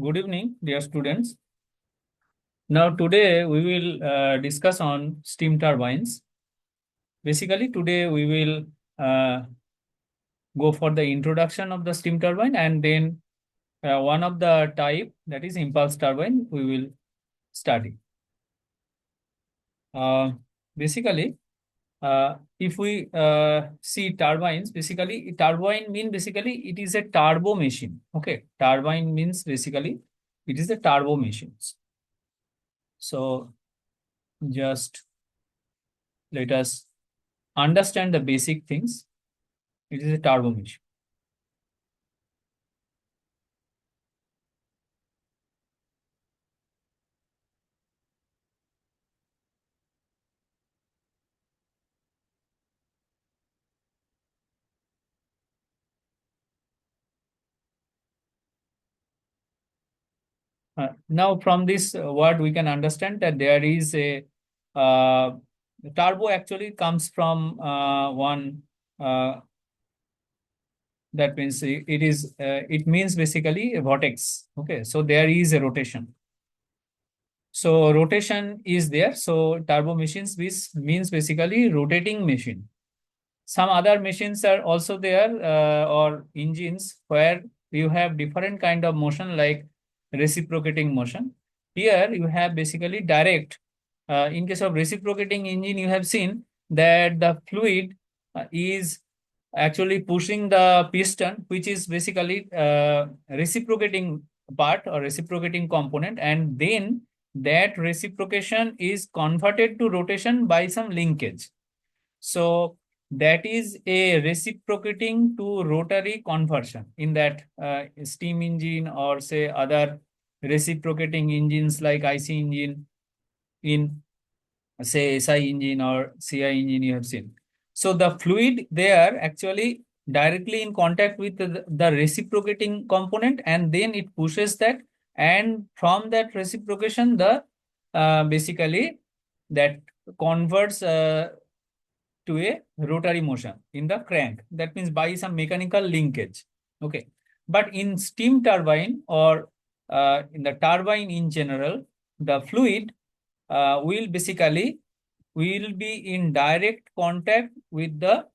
Good evening, dear students. Now, today we will discuss on steam turbines. Basically, today we will uh, go for the introduction of the steam turbine, and then one of the type, that is impulse turbine, we will study. Uh, basically, if we see turbines, basically turbine mean basically it is a turbo machine. Okay, turbine means basically it is a turbo machines. So just let us understand the basic things. It is a turbo machine. Now, from this word, we can understand that there is a uh, turbo actually comes from one that means it is it means basically a vortex. Okay, so there is a rotation. So rotation is there. So turbo machines means basically rotating machine. Some other machines are also there or engines where you have different kind of motion like reciprocating motion. Here you have basically direct. In case of reciprocating engine, you have seen that the fluid is actually pushing the piston, which is basically reciprocating part or reciprocating component, and then that reciprocation is converted to rotation by some linkage. So that is a reciprocating to rotary conversion in that steam engine or say other reciprocating engines like IC engine in say SI engine or CI engine you have seen. So the fluid there actually directly in contact with the reciprocating component, and then it pushes that, and from that reciprocation the basically that converts to a rotary motion in the crank. That means by some mechanical linkage. Okay. But in steam turbine or in the turbine in general, the fluid will be in direct contact with the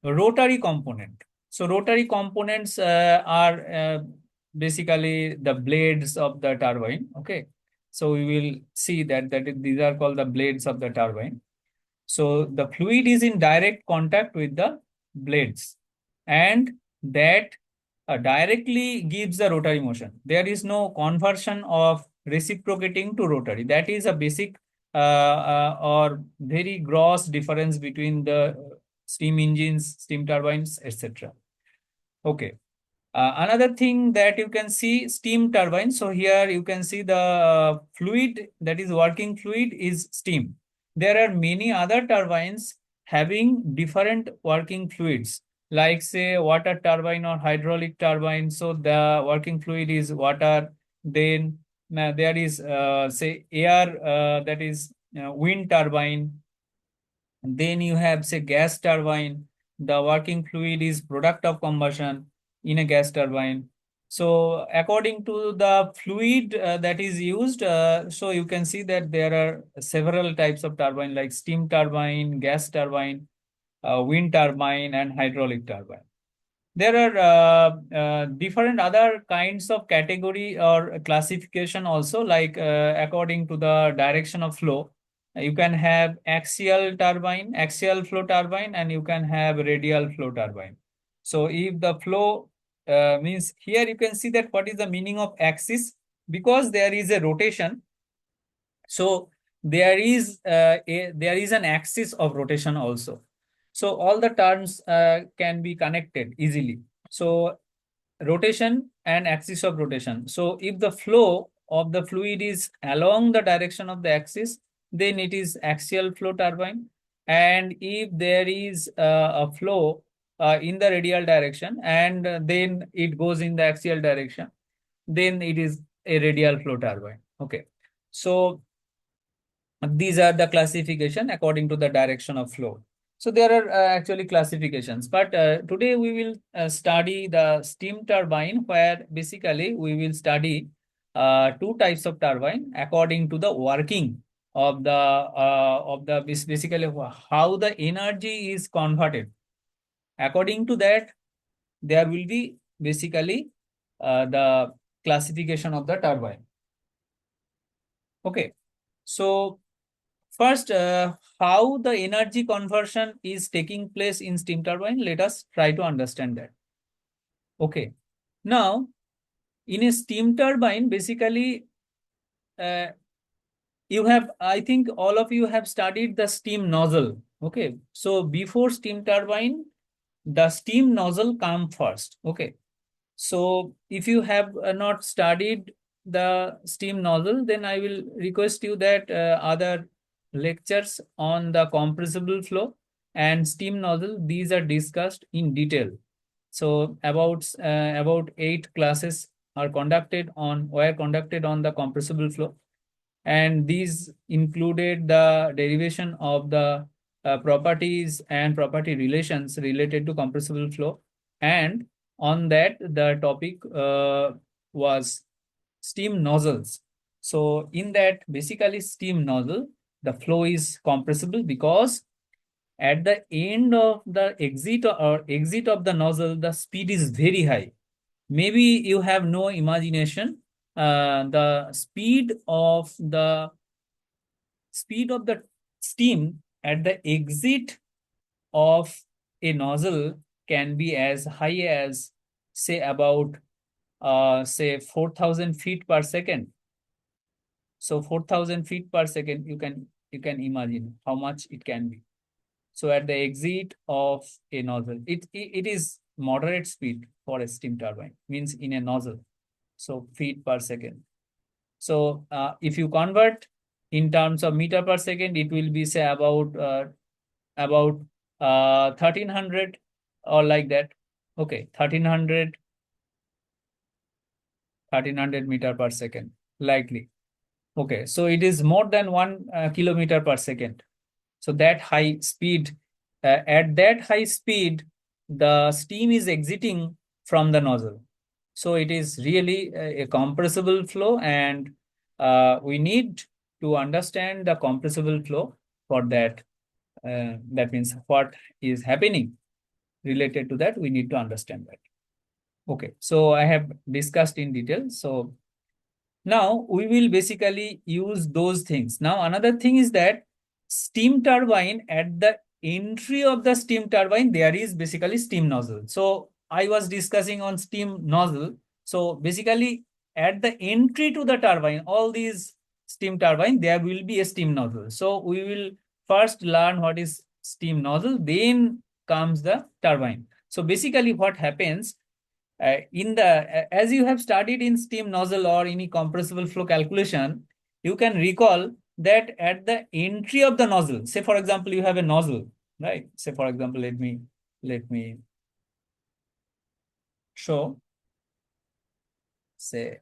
rotary component. So rotary components are basically the blades of the turbine. Okay. So we will see that these are called the blades of the turbine. So the fluid is in direct contact with the blades, and that directly gives the rotary motion. There is no conversion of reciprocating to rotary. That is a basic or very gross difference between the steam engines, steam turbines, etc. Okay. Another thing that you can see steam turbine. So here you can see the fluid, that is working fluid is steam. There are many other turbines having different working fluids, like say water turbine or hydraulic turbine. So the working fluid is water. Then there is say air, that is wind turbine. Then you have say gas turbine. The working fluid is product of combustion in a gas turbine. So according to the fluid that is used, so you can see that there are several types of turbine like steam turbine, gas turbine, wind turbine, and hydraulic turbine. There are different other kinds of category or classification also, like according to the direction of flow. You can have axial turbine, axial flow turbine, and you can have radial flow turbine. So if the flow means here you can see that what is the meaning of axis, because there is a rotation. So there is an axis of rotation also. So all the terms can be connected easily. So rotation and axis of rotation. So if the flow of the fluid is along the direction of the axis, then it is axial flow turbine. And if there is a flow in the radial direction, and then it goes in the axial direction, then it is a radial flow turbine. Okay. So these are the classification according to the direction of flow. So there are actually classifications, but today we will study the steam turbine, where basically we will study two types of turbine according to the working of the basically how the energy is converted. According to that, there will be basically the classification of the turbine. Okay, so first, how the energy conversion is taking place in steam turbine, let us try to understand that. Okay, now in a steam turbine, basically, uh, you have, I think all of you have studied the steam nozzle. Okay, so before steam turbine, the steam nozzle come first. Okay, so if you have not studied the steam nozzle, then I will request you that other lectures on the compressible flow and steam nozzle, these are discussed in detail. So about 8 classes were conducted on the compressible flow, and these included the derivation of the properties and property relations related to compressible flow. And on that, the topic was steam nozzles. So in that, basically steam nozzle, the flow is compressible because at the end of the exit of the nozzle, the speed is very high. Maybe you have no imagination. The speed of the steam at the exit of a nozzle can be as high as say about say 4,000 feet per second. So 4,000 feet per second, you can imagine how much it can be. So at the exit of a nozzle, it is moderate speed for a steam turbine, means in a nozzle. So feet per second. So if you convert in terms of meter per second, it will be say about 1300 or like that. Okay, 1300 meter per second, likely. Okay, so it is more than 1 kilometer per second. So that high speed, at that high speed, the steam is exiting from the nozzle. So it is really a compressible flow, and we need to understand the compressible flow for that. That means what is happening related to that, we need to understand that. Okay, so I have discussed in detail. So now we will basically use those things. Now another thing is that steam turbine, at the entry of the steam turbine, there is basically steam nozzle. So I was discussing on steam nozzle. So basically at the entry to the turbine, all these steam turbine, there will be a steam nozzle. So we will first learn what is steam nozzle, then comes the turbine. So basically what happens, as you have studied in steam nozzle or any compressible flow calculation, you can recall that at the entry of the nozzle, say for example, you have a nozzle, right? Say for example, let me show. Say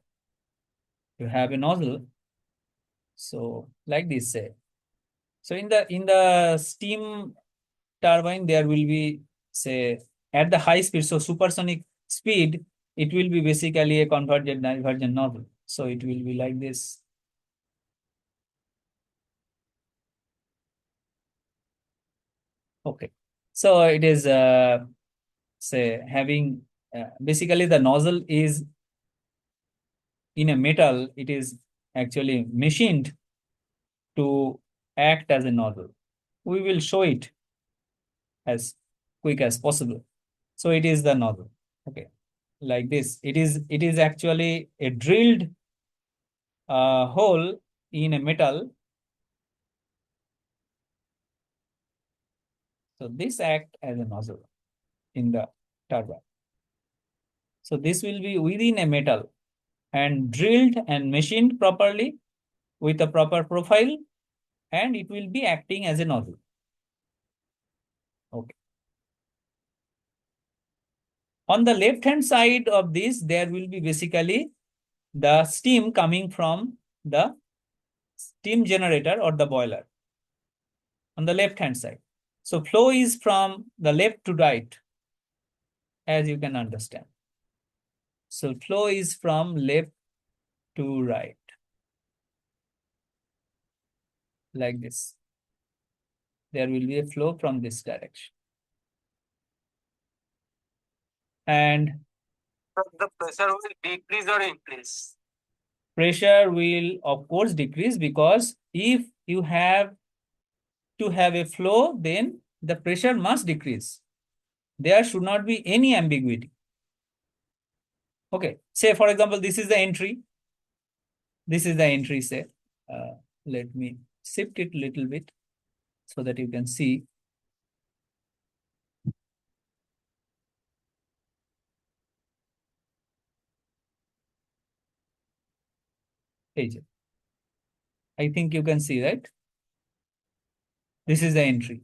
you have a nozzle, so like this, say. So in the steam turbine, there will be, say, at the high speed, so supersonic speed, it will be basically a convergent divergent nozzle. So it will be like this. Okay. So it is say having basically the nozzle is in a metal, it is actually machined to act as a nozzle. We will show it as quick as possible. So it is the nozzle. Okay. Like this. It is actually a drilled hole in a metal. So this act as a nozzle in the turbine. So this will be within a metal and drilled and machined properly with a proper profile, and it will be acting as a nozzle. Okay. On the left hand side of this, there will be basically the steam coming from the steam generator or the boiler on the left hand side. So flow is from the left to right, as you can understand. So flow is from left to right, like this. There will be a flow from this direction. And the pressure will decrease or increase? Pressure will of course decrease, because if you have to have a flow, then the pressure must decrease. There should not be any ambiguity. Okay, say for example, this is the entry. This is the entry, say. Uh, Let me shift it a little bit so that you can see. I think you can see, right? This is the entry.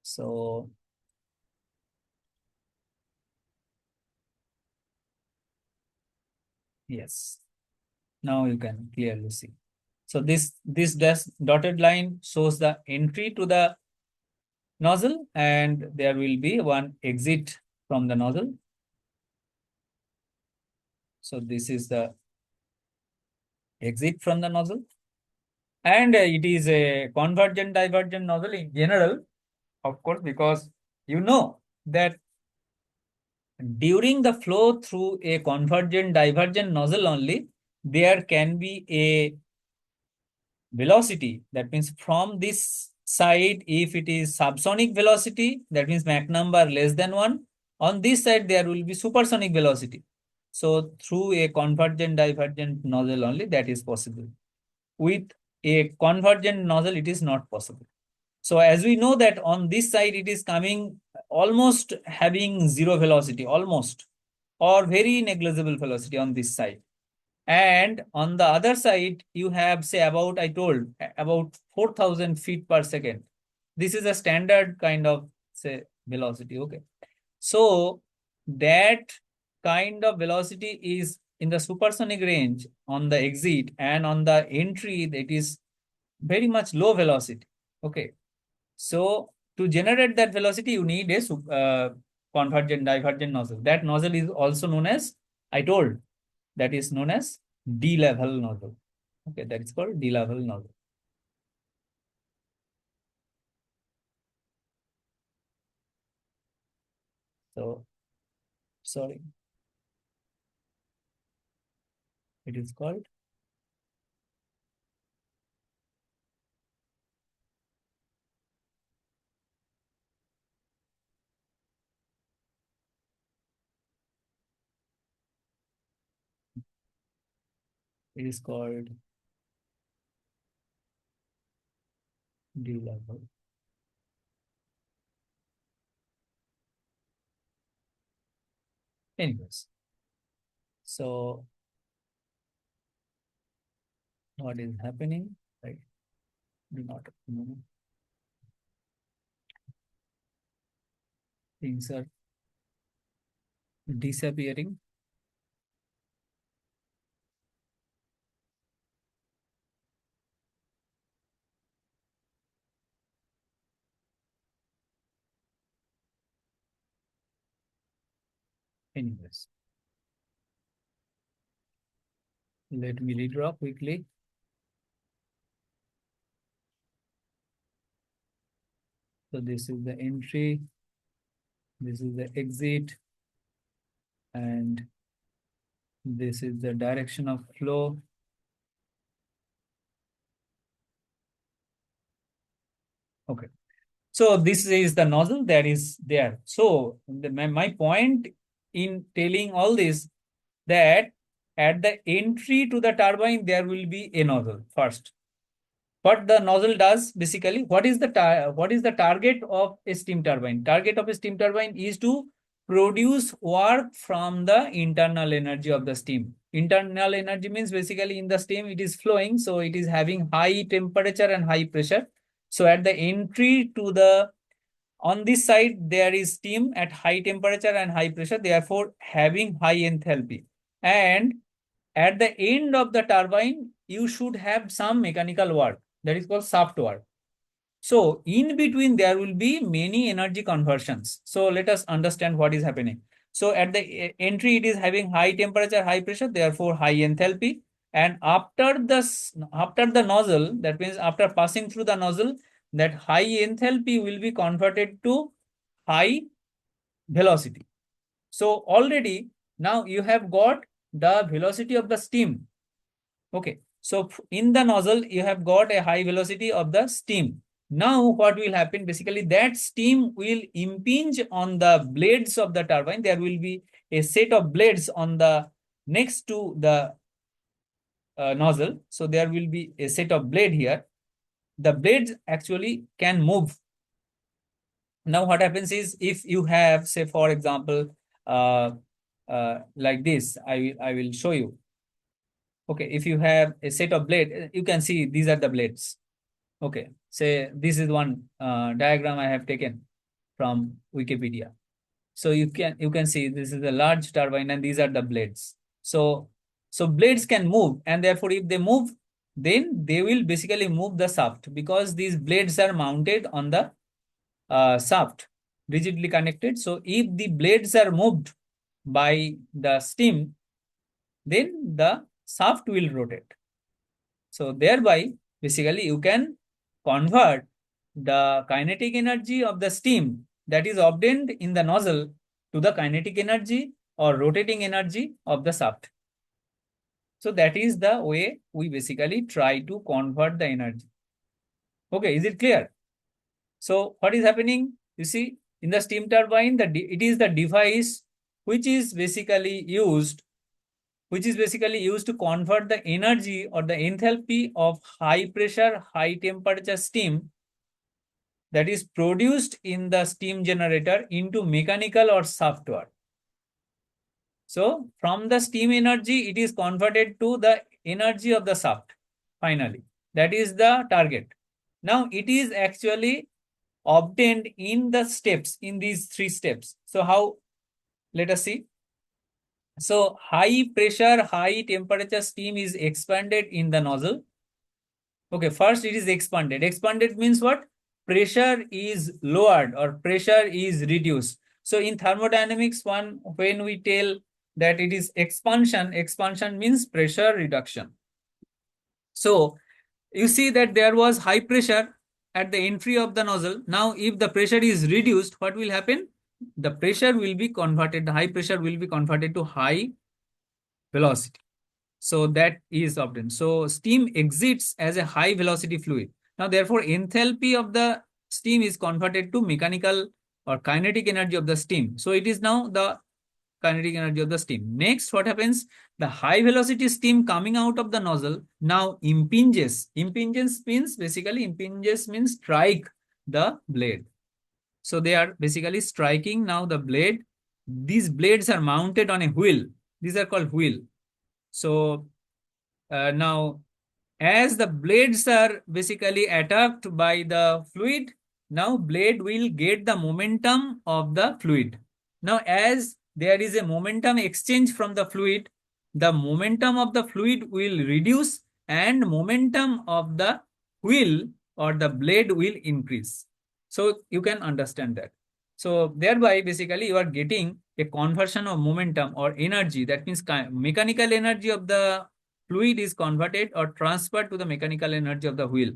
So yes, now you can clearly see. So this dotted line shows the entry to the nozzle, and there will be one exit from the nozzle. So this is the exit from the nozzle, and it is a convergent divergent nozzle in general, of course, because you know that during the flow through a convergent divergent nozzle only, there can be a velocity. That means from this side, if it is subsonic velocity, that means Mach number less than 1. On this side, there will be supersonic velocity. So through a convergent divergent nozzle only, that is possible. With a convergent nozzle, it is not possible. So as we know that on this side, it is coming almost having zero velocity, almost, or very negligible velocity on this side. And on the other side, you have, say, about, I told, about 4,000 feet per second. This is a standard kind of, say, velocity. Okay. So that kind of velocity is in the supersonic range on the exit, and on the entry, that is very much low velocity. Okay. So to generate that velocity, you need a convergent divergent nozzle. That nozzle is also known as, I told, that is known as D-level nozzle. Okay, that is called D-level nozzle. So, sorry, it is called it is called D-level. Anyways, so what is happening? Right, not things are disappearing. Anyways, let me redraw quickly. So this is the entry, this is the exit, and this is the direction of flow. Okay. So this is the nozzle that is there. So my point in telling all this, that at the entry to the turbine, there will be a nozzle first. What the nozzle does basically, what is the target of a steam turbine? Target of a steam turbine is to produce work from the internal energy of the steam. Internal energy means basically in the steam it is flowing, so it is having high temperature and high pressure. So at the entry to the, on this side, there is steam at high temperature and high pressure, therefore having high enthalpy. And at the end of the turbine, you should have some mechanical work that is called shaft work. So in between, there will be many energy conversions. So let us understand what is happening. So at the entry, it is having high temperature, high pressure, therefore high enthalpy. And after the nozzle, that means after passing through the nozzle, that high enthalpy will be converted to high velocity. So already now you have got the velocity of the steam. Okay. So in the nozzle, you have got a high velocity of the steam. Now what will happen? Basically, that steam will impinge on the blades of the turbine. There will be a set of blades on the next to the nozzle. So there will be a set of blade here. The blades actually can move. Now what happens is, if you have, say, for example, like this, I will show you. Okay, if you have a set of blade, you can see these are the blades. Okay, say this is one diagram I have taken from Wikipedia. So you can see this is a large turbine and these are the blades. So blades can move, and therefore if they move, then they will basically move the shaft, because these blades are mounted on the shaft, rigidly connected. So if the blades are moved by the steam, then the shaft will rotate. So thereby, basically, you can convert the kinetic energy of the steam that is obtained in the nozzle to the kinetic energy or rotating energy of the shaft. So that is the way we basically try to convert the energy. Okay, is it clear? So what is happening? You see, in the steam turbine, it is the device which is basically used to convert the energy or the enthalpy of high pressure, high temperature steam that is produced in the steam generator into mechanical or shaft work. So from the steam energy, it is converted to the energy of the shaft finally. That is the target. Now it is actually obtained in the steps, in these three steps. So how? Let us see. So high pressure, high temperature steam is expanded in the nozzle. Okay, first it is expanded. Expanded means what? Pressure is lowered or pressure is reduced. So in thermodynamics, when we tell that it is expansion, expansion means pressure reduction. So you see that there was high pressure at the entry of the nozzle. Now, if the pressure is reduced, what will happen? The pressure will be converted, the high pressure will be converted to high velocity. So that is obtained. So steam exits as a high velocity fluid. Now, therefore, enthalpy of the steam is converted to mechanical or kinetic energy of the steam. So it is now the kinetic energy of the steam. Next, what happens? The high velocity steam coming out of the nozzle now impinges. Impinges means strike the blade. So they are basically striking now the blade. These blades are mounted on a wheel. These are called wheel. So now, as the blades are basically attacked by the fluid, now blade will get the momentum of the fluid. Now, as there is a momentum exchange from the fluid, the momentum of the fluid will reduce and momentum of the wheel or the blade will increase. So you can understand that. So thereby, basically, you are getting a conversion of momentum or energy. That means mechanical energy of the fluid is converted or transferred to the mechanical energy of the wheel.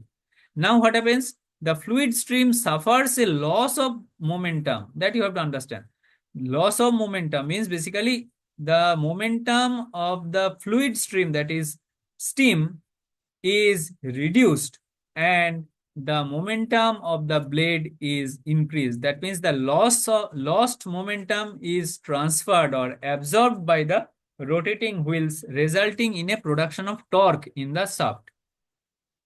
Now what happens? The fluid stream suffers a loss of momentum. That you have to understand. Loss of momentum means basically the momentum of the fluid stream, that is steam, is reduced and the momentum of the blade is increased. That means the lost momentum is transferred or absorbed by the rotating wheels, resulting in a production of torque in the shaft.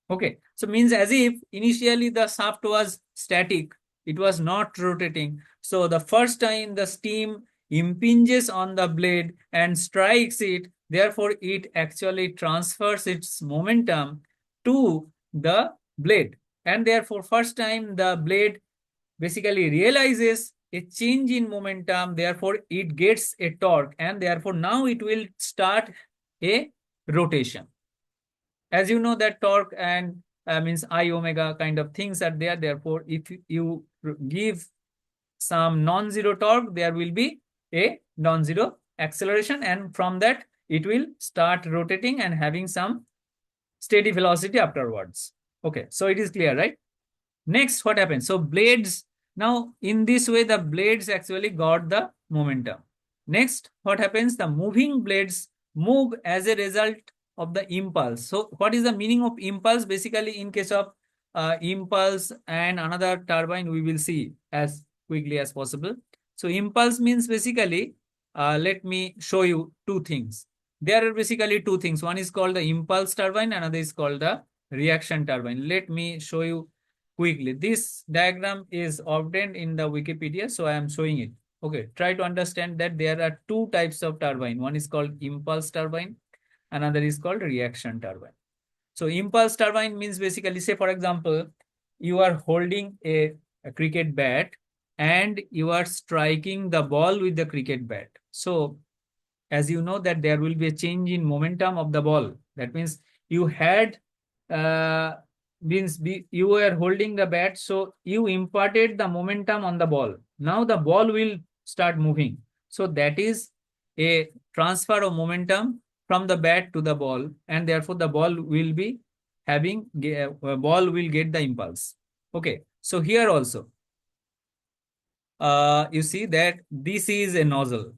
Okay, so means as if initially the shaft was static, it was not rotating. So the first time the steam impinges on the blade and strikes it, therefore it actually transfers its momentum to the blade. And therefore first time the blade basically realizes a change in momentum, therefore it gets a torque, and therefore now it will start a rotation. As you know that torque and means I omega kind of things are there. Therefore, if you give some non-zero torque, there will be a non-zero acceleration, and from that it will start rotating and having some steady velocity afterwards. Okay, so it is clear, right? Next, what happens? So blades, now in this way, the blades actually got the momentum. Next, what happens? The moving blades move as a result of the impulse. So what is the meaning of impulse? Basically, in case of impulse and another turbine, we will see as quickly as possible. So impulse means basically, let me show you two things. There are basically two things. One is called the impulse turbine, another is called the reaction turbine. Let me show you quickly. This diagram is obtained in the Wikipedia, so I am showing it. Okay, try to understand that there are two types of turbine. One is called impulse turbine, another is called reaction turbine. So impulse turbine means basically, say for example, you are holding a cricket bat and you are striking the ball with the cricket bat. So as you know that there will be a change in momentum of the ball. That means you had uh, you were holding the bat, so you imparted the momentum on the ball. Now the ball will start moving. So that is a transfer of momentum from the bat to the ball, and therefore the ball will be having ball will get the impulse. Okay, so here also you see that this is a nozzle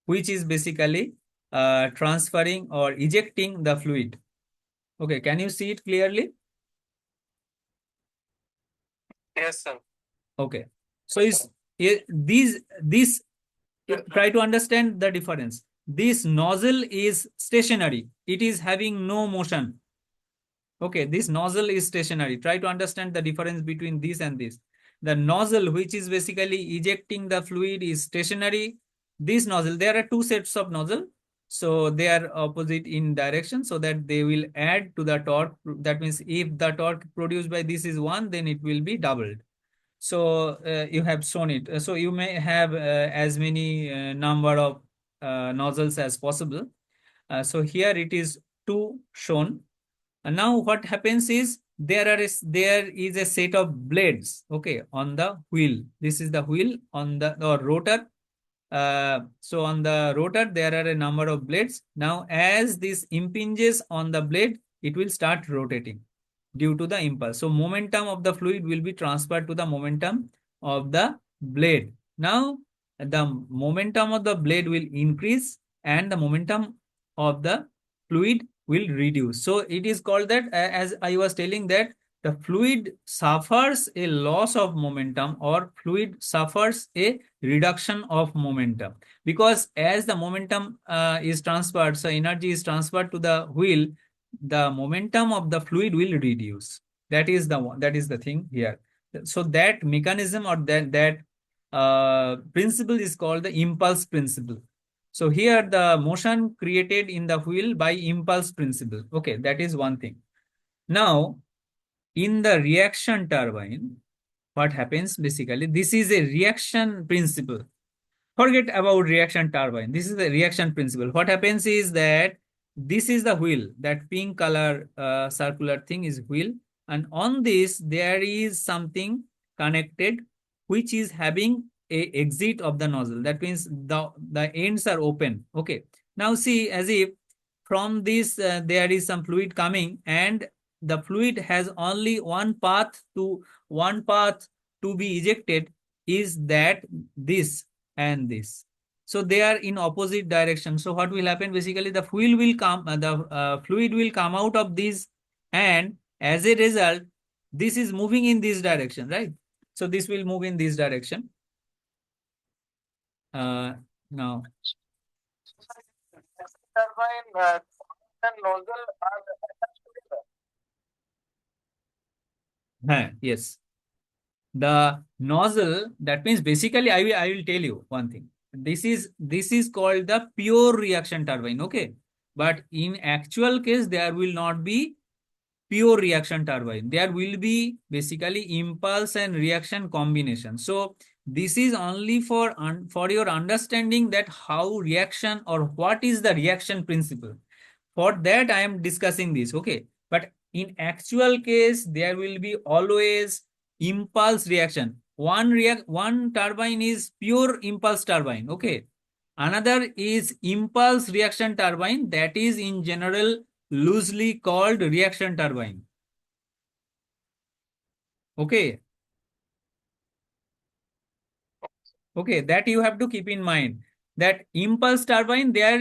which is basically transferring or ejecting the fluid. Okay, can you see it clearly? Yes, sir. Okay, so these try to understand the difference. This nozzle is stationary, it is having no motion. Okay, this nozzle is stationary. Try to understand the difference between this and this. The nozzle, which is basically ejecting the fluid, is stationary. This nozzle, there are two sets of nozzle. So they are opposite in direction so that they will add to the torque. That means if the torque produced by this is 1, then it will be doubled. So you have shown it. So you may have as many number of nozzles as possible. So here it is 2 shown. And now what happens is there is a set of blades, okay, on the wheel. This is the wheel on the or rotor. So on the rotor there are a number of blades. Now as this impinges on the blade, it will start rotating due to the impulse. So momentum of the fluid will be transferred to the momentum of the blade. Now the momentum of the blade will increase and the momentum of the fluid will reduce. So it is called that, as I was telling, that the fluid suffers a loss of momentum or fluid suffers a reduction of momentum, because as the momentum is transferred, so energy is transferred to the wheel, the momentum of the fluid will reduce. That is the one, that is the thing here. So that mechanism or that principle is called the impulse principle. So here the motion created in the wheel by impulse principle. Okay, that is one thing. Now in the reaction turbine, what happens basically, this is a reaction principle. Forget about reaction turbine. This is the reaction principle. What happens is that this is the wheel. That pink color circular thing is wheel. And on this, there is something connected which is having a exit of the nozzle. That means the ends are open. Okay. Now see, as if from this there is some fluid coming and the fluid has only one path to be ejected, is that this and this. So they are in opposite direction. So what will happen basically, the fuel will come, the fluid will come out of this, and as a result, this is moving in this direction, right? So this will move in this direction. Now, Turbine and nozzle are attached together. yes. The nozzle, that means basically I will tell you one thing. This is called the pure reaction turbine, okay? But in actual case, there will not be pure reaction turbine. There will be basically impulse and reaction combination. So this is only for your understanding that how reaction or what is the reaction principle. For that I am discussing this, okay? But in actual case, there will be always impulse reaction. One turbine is pure impulse turbine, okay? Another is impulse reaction turbine, that is in general loosely called reaction turbine. Okay. Okay, that you have to keep in mind, that impulse turbine, there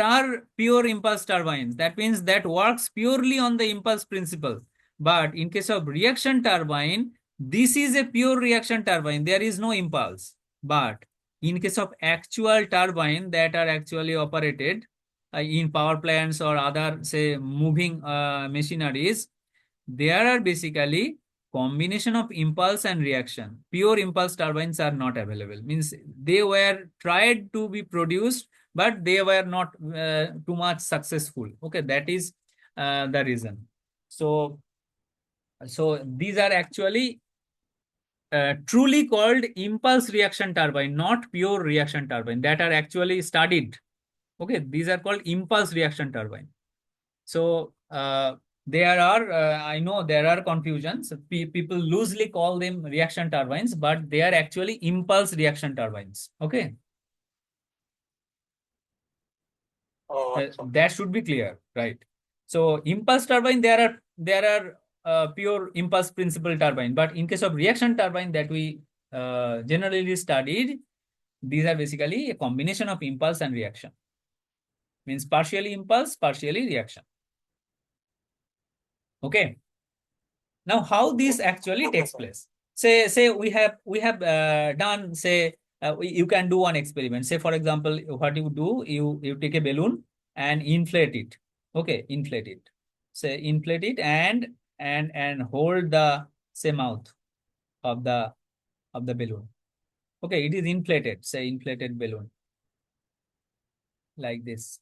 are pure impulse turbines. That means that works purely on the impulse principle. But in case of reaction turbine, this is a pure reaction turbine. There is no impulse. But in case of actual turbine that are actually operated in power plants or other, say, moving machineries, there are basically combination of impulse and reaction. Pure impulse turbines are not available. Means they were tried to be produced, but they were not too much successful. Okay, that is the reason. So, these are actually truly called impulse reaction turbine, not pure reaction turbine, that are actually studied. Okay, these are called impulse reaction turbine. So there are, I know there are confusions. People loosely call them reaction turbines, but they are actually impulse reaction turbines. Okay, that should be clear, right? So impulse turbine, there are pure impulse principle turbine, but in case of reaction turbine that we generally studied, these are basically a combination of impulse and reaction. Means partially impulse, partially reaction. Okay. Now, how this actually takes place? Say we have done, say, you can do one experiment. Say, for example, what you do, you take a balloon and inflate it. Okay, inflate it. Say inflate it and hold the, say, mouth of the balloon. Okay, it is inflated. Say inflated balloon like this.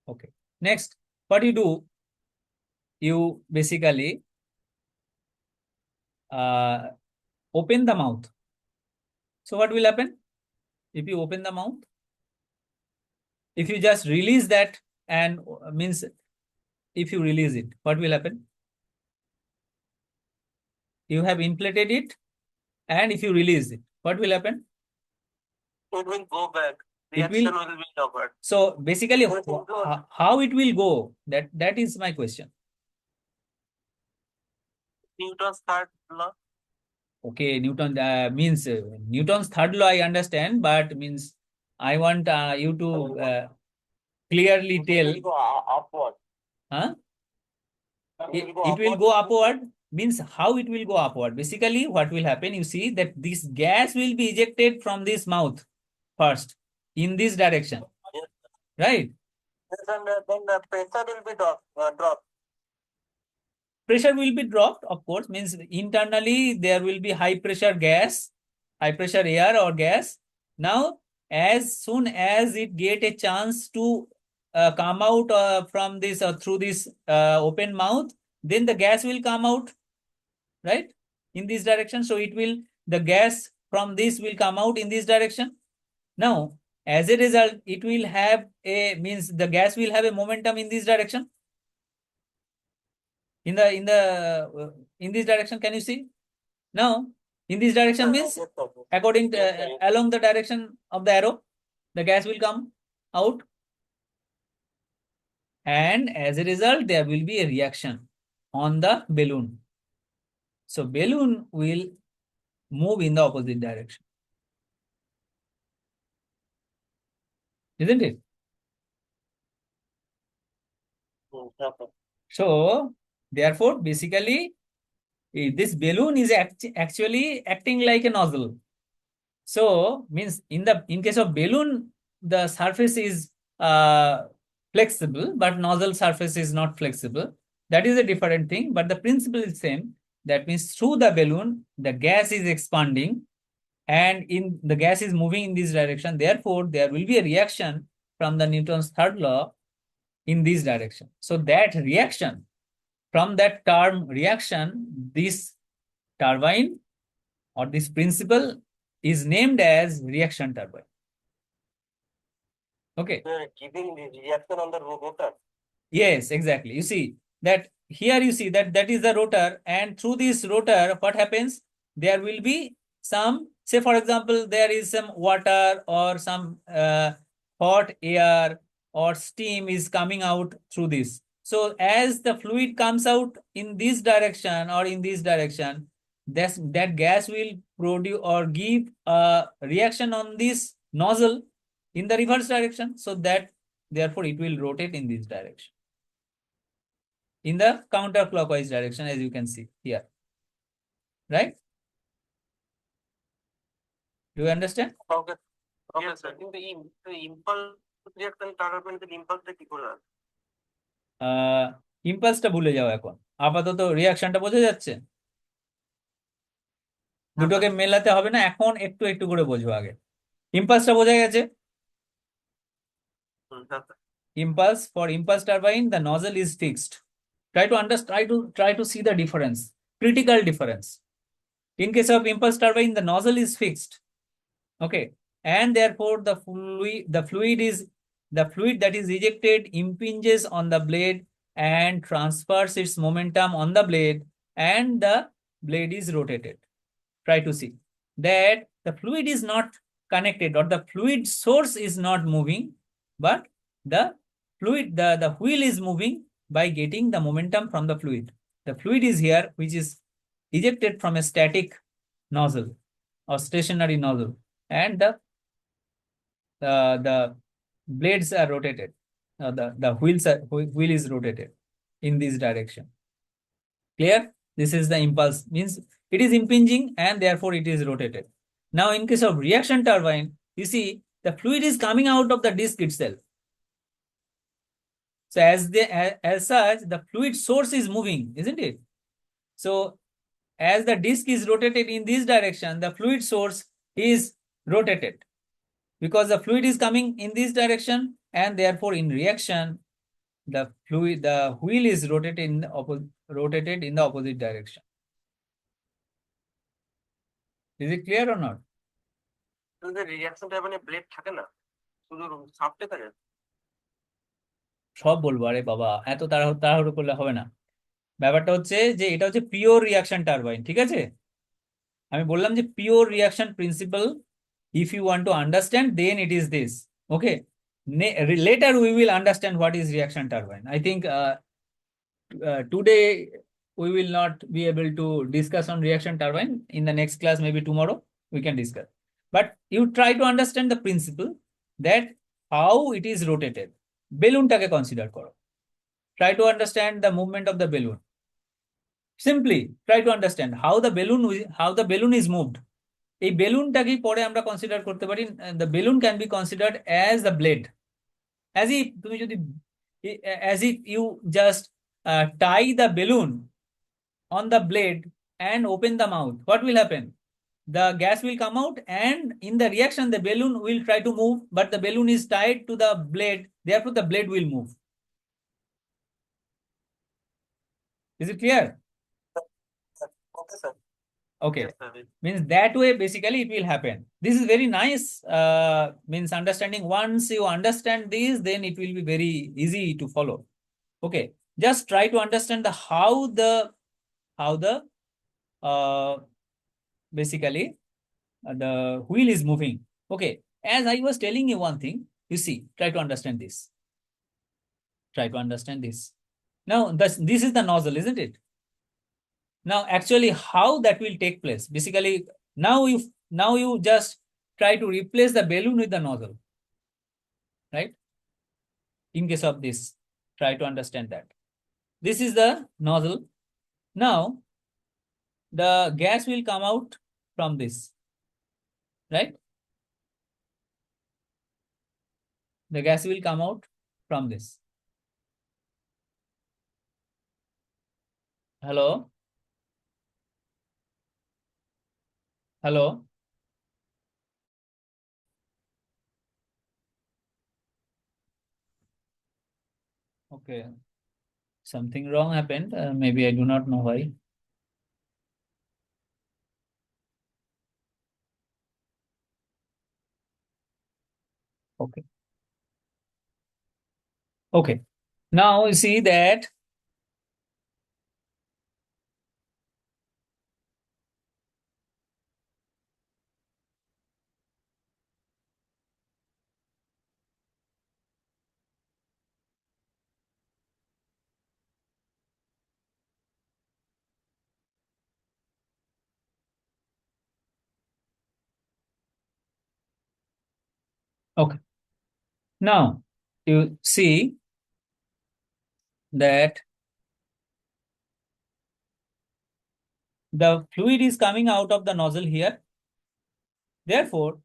Okay. Next, what you do? You basically uh, open the mouth. So what will happen if you open the mouth? If you just release that, and means if you release it, what will happen? You have inflated it, and if you release it, what will happen? It will go back. It Reaction will. will be lowered. So basically, It will go. how it will go? That is my question. Newton's third law. Okay, Newton means Newton's third law I understand, but means I want you to clearly It tell. will go upward. Huh? It will It will go upward. Means how it will go upward? Basically, what will happen? You see that this gas will be ejected from this mouth first in this direction, Yes. right? Yes, and then the pressure will be dropped. Pressure will be dropped, of course. Means internally there will be high pressure gas, high pressure air or gas. Now, as soon as it get a chance to come out from this or through this open mouth, then the gas will come out, right, in this direction. So it will, the gas from this will come out in this direction. Now, as a result, it will have a, means the gas will have a momentum in this direction. In this direction, can you see? Now, in this direction means according to along the direction of the arrow, the gas will come out, and as a result, there will be a reaction on the balloon. So balloon will move in the opposite direction, isn't it? So therefore, basically, this balloon is actually acting like a nozzle. So means in case of balloon, the surface is flexible, but nozzle surface is not flexible. That is a different thing, but the principle is same. That means through the balloon, the gas is expanding, and in the gas is moving in this direction. Therefore, there will be a reaction from the Newton's third law in this direction. So that reaction, from that term reaction, this turbine or this principle is named as reaction turbine. Okay. They're giving the reaction on the rotor. Yes, exactly. You see that here, you see that is the rotor, and through this rotor, what happens? There will be some, say for example, there is some water or some hot air or steam is coming out through this. So as the fluid comes out in this direction or in this direction, that gas will produce or give a reaction on this nozzle in the reverse direction. So that therefore it will rotate in this direction, in the counterclockwise direction, as you can see here. Right? Do you understand? Okay. Okay, sir. কিন্তু impulse reaction turbine থেকে impulse টা কি করে আসে? ইম্পালসটা ভুলে যাও এখন, আপাতত রিয়াকশনটা বোঝা যাচ্ছে। দুটোকে মেলাতে হবে না, এখন একটু একটু করে বোঝো আগে। ইম্পালসটা বোঝা গেছে। Impulse, for impulse turbine the nozzle is fixed. Try to understand, try to see the difference, critical difference. In case of impulse turbine the nozzle is fixed, okay, and therefore the fluid that is ejected impinges on the blade and transfers its momentum on the blade, and the blade is rotated. Try to see that the fluid is not connected, or the fluid source is not moving, but the the wheel is moving by getting the momentum from the fluid. The fluid is here, which is ejected from a static nozzle or stationary nozzle, and the blades are rotated. The wheel is rotated in this direction. Clear? This is the impulse, means it is impinging and therefore it is rotated. Now in case of reaction turbine, you see the fluid is coming out of the disc itself. So as such the fluid source is moving, isn't it? So as the disc is rotated in this direction, the fluid source is rotated, because the fluid is coming in this direction, and therefore in reaction the wheel is rotated in the opposite direction. Is it clear or not? Reaction টারবাইনে blade থাকে না, শুধু শাফটে থাকে। সব বলবো, আরে বাবা এত তাড়াহুড়ো করলে হবে না। ব্যাপারটা হচ্ছে যে এটা হচ্ছে পিওর রিয়াকশন টারবাইন, ঠিক আছে? আমি বললাম যে pure reaction principal, if you want to understand then it is this, okay. Later we will understand what is reaction turbine. I think today we will not be able to discuss on reaction turbine. In the next class, maybe tomorrow we can discuss, but you try to understand the principle, that how it is rotated. Balloon take consider koro. Try to understand the movement of the balloon. Simply try to understand how the balloon is moved. এই বেলুনটাকেই পরে আমরা consider করতে পারি, the balloon can be considered as the blade. As if তুমি যদি as if you just tie the balloon on the blade and open the mouth, what will happen? The gas will come out, and in the reaction the balloon will try to move, but the balloon is tied to the blade, therefore the blade will move. Is it clear? Okay sir. Okay. Yes, sir. Means that way basically it will happen. This is very nice, means understanding. Once you understand this, then it will be very easy to follow. Okay, just try to understand the how the basically the wheel is moving. Okay, as I was telling you one thing, you see, try to understand this. Try to understand this. Now this is the nozzle, isn't it? Now actually how that will take place, basically now you just try to replace the balloon with the nozzle, right? In case of this, try to understand that this is the nozzle. Now the gas will come out from this, right? The gas will come out from this. Hello? Hello? Okay, something wrong happened, maybe I do not know why. Okay. Okay, now you see that Now you see that the fluid is coming out of the nozzle here. Therefore,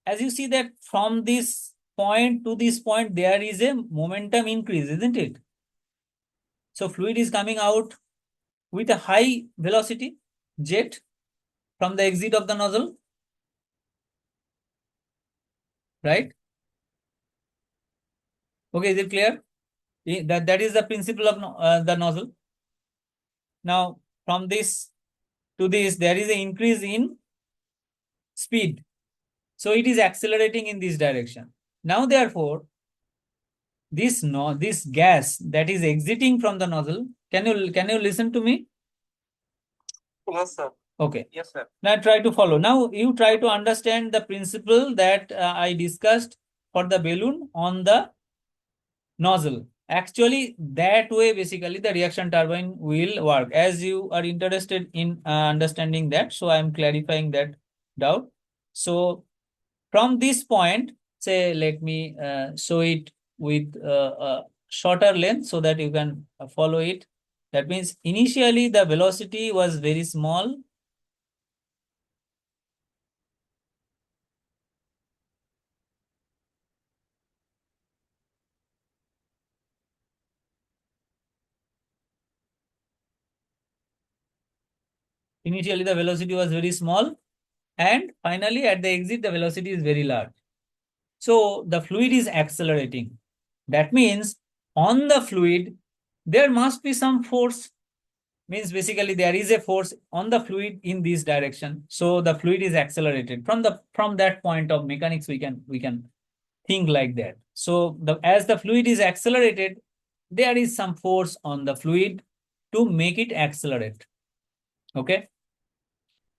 as you see that from this point to this point, there is a momentum increase, isn't it? So fluid is coming out with a high velocity jet from the exit of the nozzle, right? Okay, is it clear? That is the principle of the nozzle. Now, from this to this, there is an increase in speed. So it is accelerating in this direction. Now, therefore, this gas that is exiting from the nozzle, can you listen to me? Yes, sir. Okay. Yes, sir. Now try to follow. Now you try to understand the principle that I discussed for the balloon on the nozzle. Actually, that way basically the reaction turbine will work. As you are interested in understanding that, so I am clarifying that doubt. So from this point, say let me show it with a shorter length so that you can follow it. That means initially the velocity was very small. Initially the velocity was very small, and finally at the exit the velocity is very large. So the fluid is accelerating. That means on the fluid there must be some force. Means basically there is a force on the fluid in this direction. So the fluid is accelerated. From that point of mechanics we can think like that. So as the fluid is accelerated, there is some force on the fluid to make it accelerate. Okay.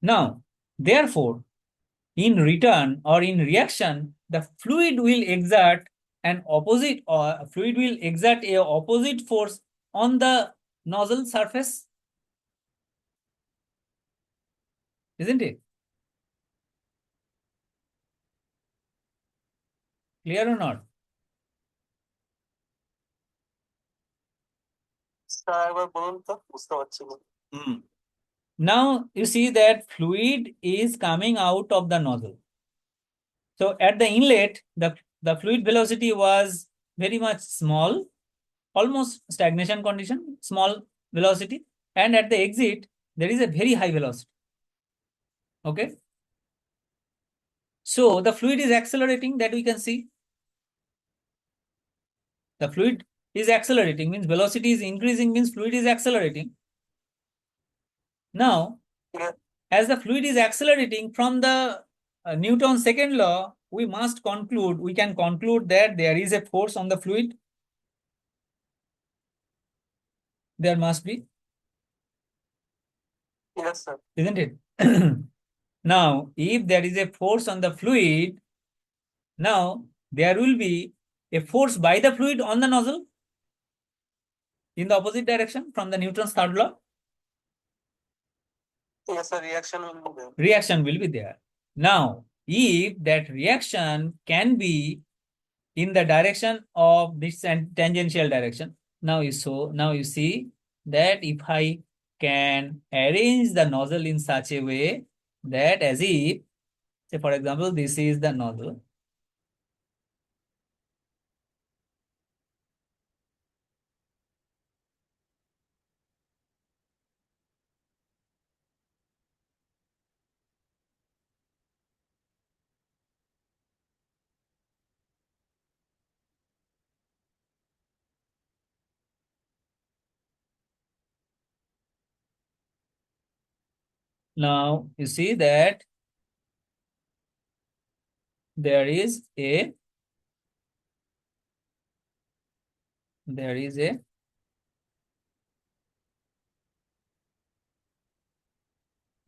Now, therefore, in return or in reaction, the fluid will exert an opposite or fluid will exert a opposite force on the nozzle surface, isn't it? Clear or not? Sir একবার বলুন তো বুঝতে পারছি না Now you see that fluid is coming out of the nozzle. So at the inlet, the fluid velocity was very much small, almost stagnation condition, small velocity, and at the exit there is a very high velocity. Okay. So the fluid is accelerating, that we can see. The fluid is accelerating, means velocity is increasing, means fluid is accelerating. Now, Yeah. as the fluid is accelerating from the Newton's second law, we can conclude that there is a force on the fluid. There must be, Yes, sir. isn't it? Now, if there is a force on the fluid, now there will be a force by the fluid on the nozzle in the opposite direction from the Newton's third law. Yes, sir. Reaction will be there. Reaction will be there. Now, if that reaction can be in the direction of this tangential direction, now you see that if I can arrange the nozzle in such a way that as if, say for example, this is the nozzle. Now you see that there is a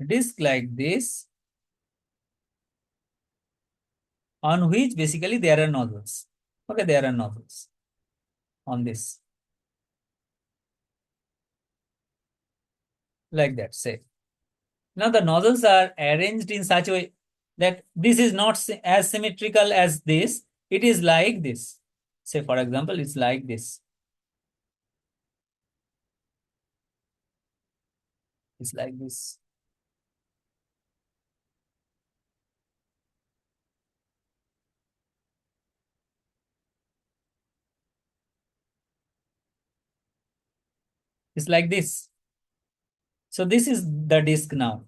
disc like this on which basically there are nozzles. Okay, there are nozzles on this. Like that, say. Now the nozzles are arranged in such a way that this is not as symmetrical as this. It is like this. Say for example, it's like this. It's like this. It's like this. So this is the disk now.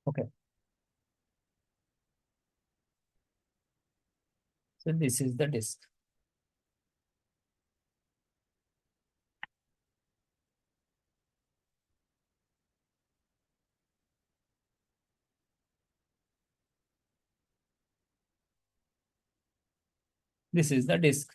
Okay. So this is the disk. This is the disk.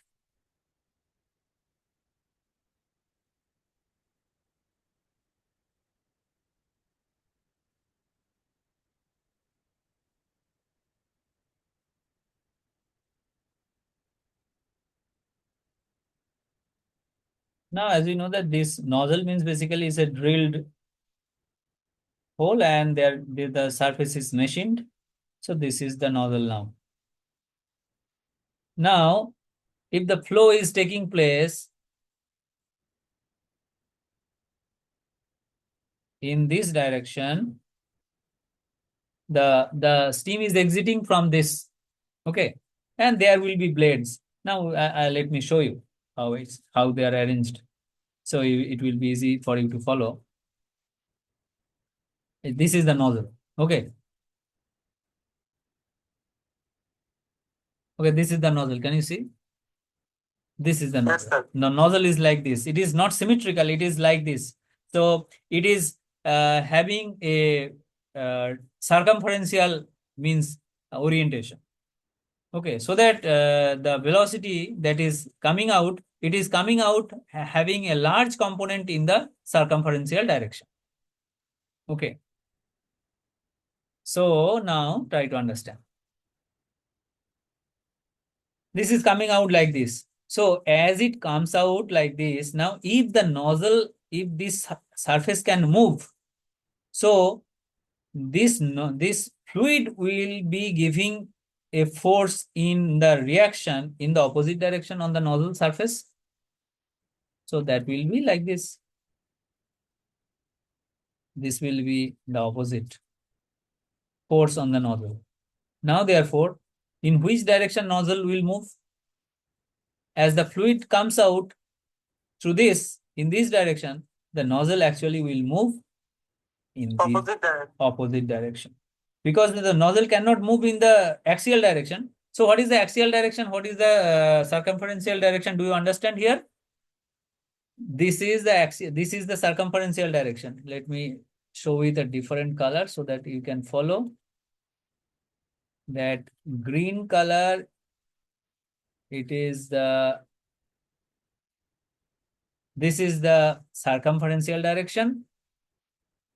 Now, as we know that this nozzle means basically is a drilled hole and there the surface is machined. So this is the nozzle now. Now, if the flow is taking place in this direction, the steam is exiting from this. Okay, and there will be blades. Now, let me show you how they are arranged. So it will be easy for you to follow. This is the nozzle. Okay. Okay, this is the nozzle. Can you see? This is the Yes, nozzle. sir. The nozzle is like this. It is not symmetrical. It is like this. So it is having a circumferential means orientation. Okay, so that the velocity that is coming out, it is coming out having a large component in the circumferential direction. Okay. So now try to understand. This is coming out like this. So as it comes out like this, now if the nozzle, if this surface can move, so this fluid will be giving a force in the reaction in the opposite direction on the nozzle surface. So that will be like this. This will be the opposite force on the nozzle. Now therefore, in which direction nozzle will move? As the fluid comes out through this, in this direction, the nozzle actually will move in the opposite direction. Because the nozzle cannot move in the axial direction. So what is the axial direction? What is the circumferential direction? Do you understand here? This is the axial, this is the circumferential direction. Let me show with a different color so that you can follow. That green color, it is this is the circumferential direction,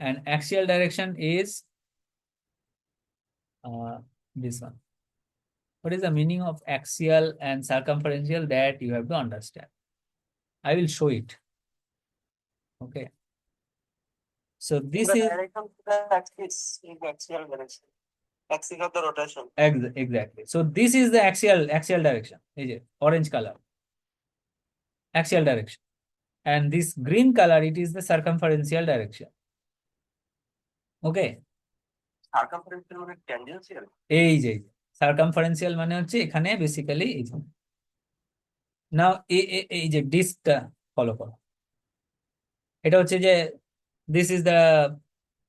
and axial direction is this one. What is the meaning of axial and circumferential? That you have to understand. I will show it. Okay. So this is direction of the axis is axial direction. Axis of the rotation. Exactly. So this is the axial direction. Is it orange color? Axial direction. And this green color, it is the circumferential direction. Okay. Circumferential মানে tangential. এই যে সার্কামফারেন্সিয়াল মানে হচ্ছে এখানে basically এই যে নাও এই যে ডিস্কটা ফলো করো, এটা হচ্ছে যে this is the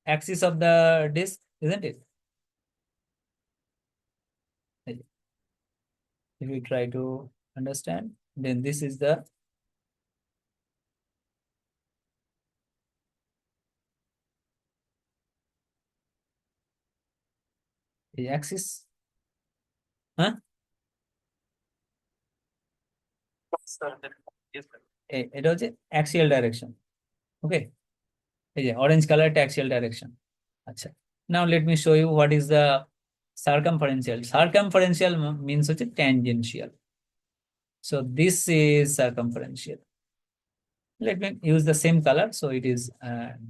axis of the disc, isn't it? If you try to understand, then this is the axis. Huh? Sir, yes, sir. এটা হচ্ছে axial direction. Okay, orange color axial direction. Acha. Now let me show you what is the circumferential. Circumferential means tangential. So this is circumferential. Let me use the same color. So it is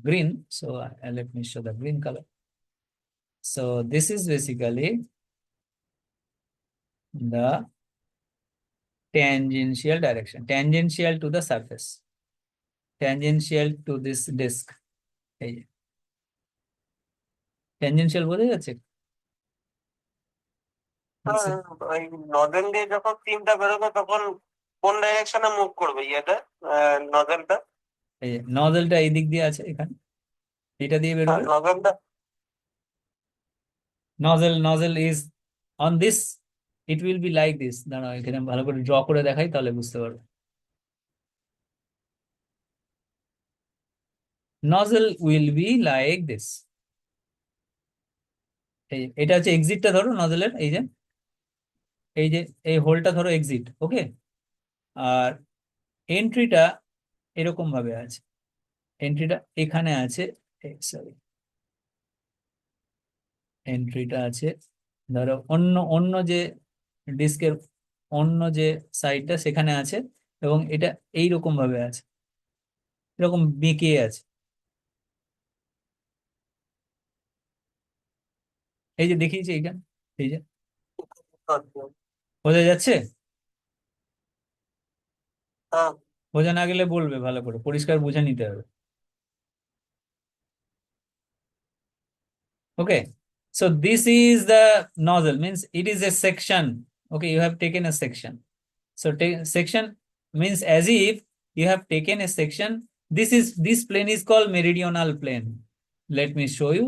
green. So let me show the green color. So this is basically the tangential direction, tangential to the surface, tangential to this disk. Tangential বোঝা যাচ্ছে? ওই nozzle দিয়ে যখন স্টিমটা বেরোবে তখন কোন ডাইরেকশনে move করবে ইয়েটা নজেলটা? নজলটা এই দিক দিয়ে আছে, এখানে এটা দিয়ে বেরোবে। নজেলটা nozzle is on this, it will be like this. দাঁড়াও এখানে ভালো করে ড্র করে দেখাই, তাহলে বুঝতে পারবে। nozzle will be like this. এটা হচ্ছে এক্সিটটা, ধরো নজলের এই যে এই হোলটা ধরো এক্সিট, ওকে। আর এন্ট্রিটা এরকম ভাবে আছে, এন্ট্রিটা এখানে আছে, সরি, এন্ট্রিটা আছে ধরো অন্য অন্য যে ডিস্কের অন্য যে সাইডটা সেখানে আছে, এবং এটা এইরকম ভাবে আছে, এরকম বেঁকে আছে। এই যে দেখিয়েছি এইখানে, এই যে বোঝা যাচ্ছে? হ্যাঁ বোঝা না গেলে বলবে, ভালো করে পরিষ্কার বুঝে নিতে হবে। Okay, so this is the nozzle, means it is a section. Okay, you have taken a section. So take section means as if you have taken a section. This plane is called meridional plane. Let me show you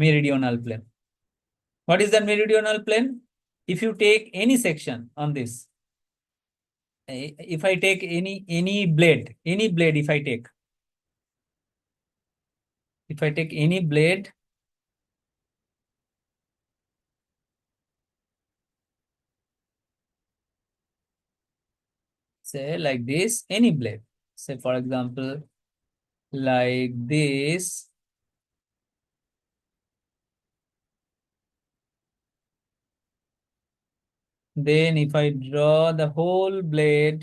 meridional plane. What is the meridional plane? If you take any section on this, if I take any blade, if I take any blade, say like this, any blade, say for example like this, then if I draw the whole blade,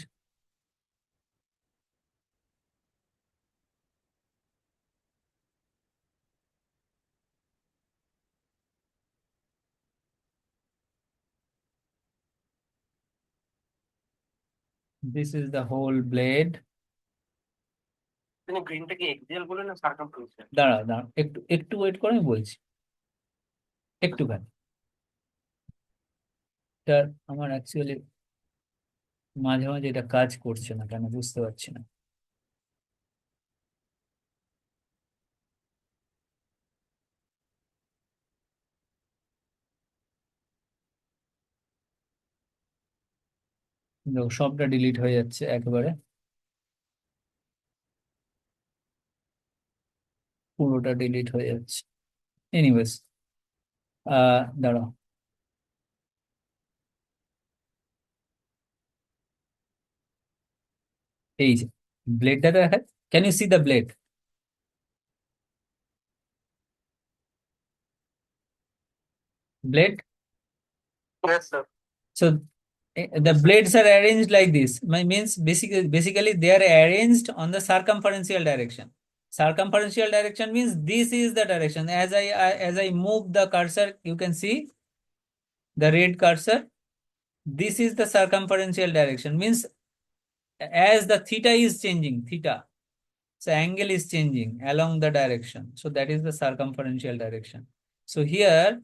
this is the whole blade. তিনি গ্রিনটা কি axial বলেন না সার্কামফারেন্সিয়াল? দাঁড়া দাঁড়া একটু একটু wait করে, আমি বলছি একটুখানি। এটা আমার অ্যাকচুয়ালি মাঝে মাঝে এটা কাজ করছে না, কেন বুঝতে পারছি না। দেখো, সবটা ডিলিট হয়ে যাচ্ছে একবারে, পুরোটা ডিলিট হয়ে যাচ্ছে। এনিওয়েজ, দাঁড়াও, এই যে ব্লেডটা দেখা, can you see the blade? Blade. Yes, sir. So the blades are arranged like this. Means basically they are arranged on the circumferential direction. Circumferential direction means this is the direction. As I move the cursor, you can see the red cursor. This is the circumferential direction. Means as the theta is changing, so angle is changing along the direction. So that is the circumferential direction. So here,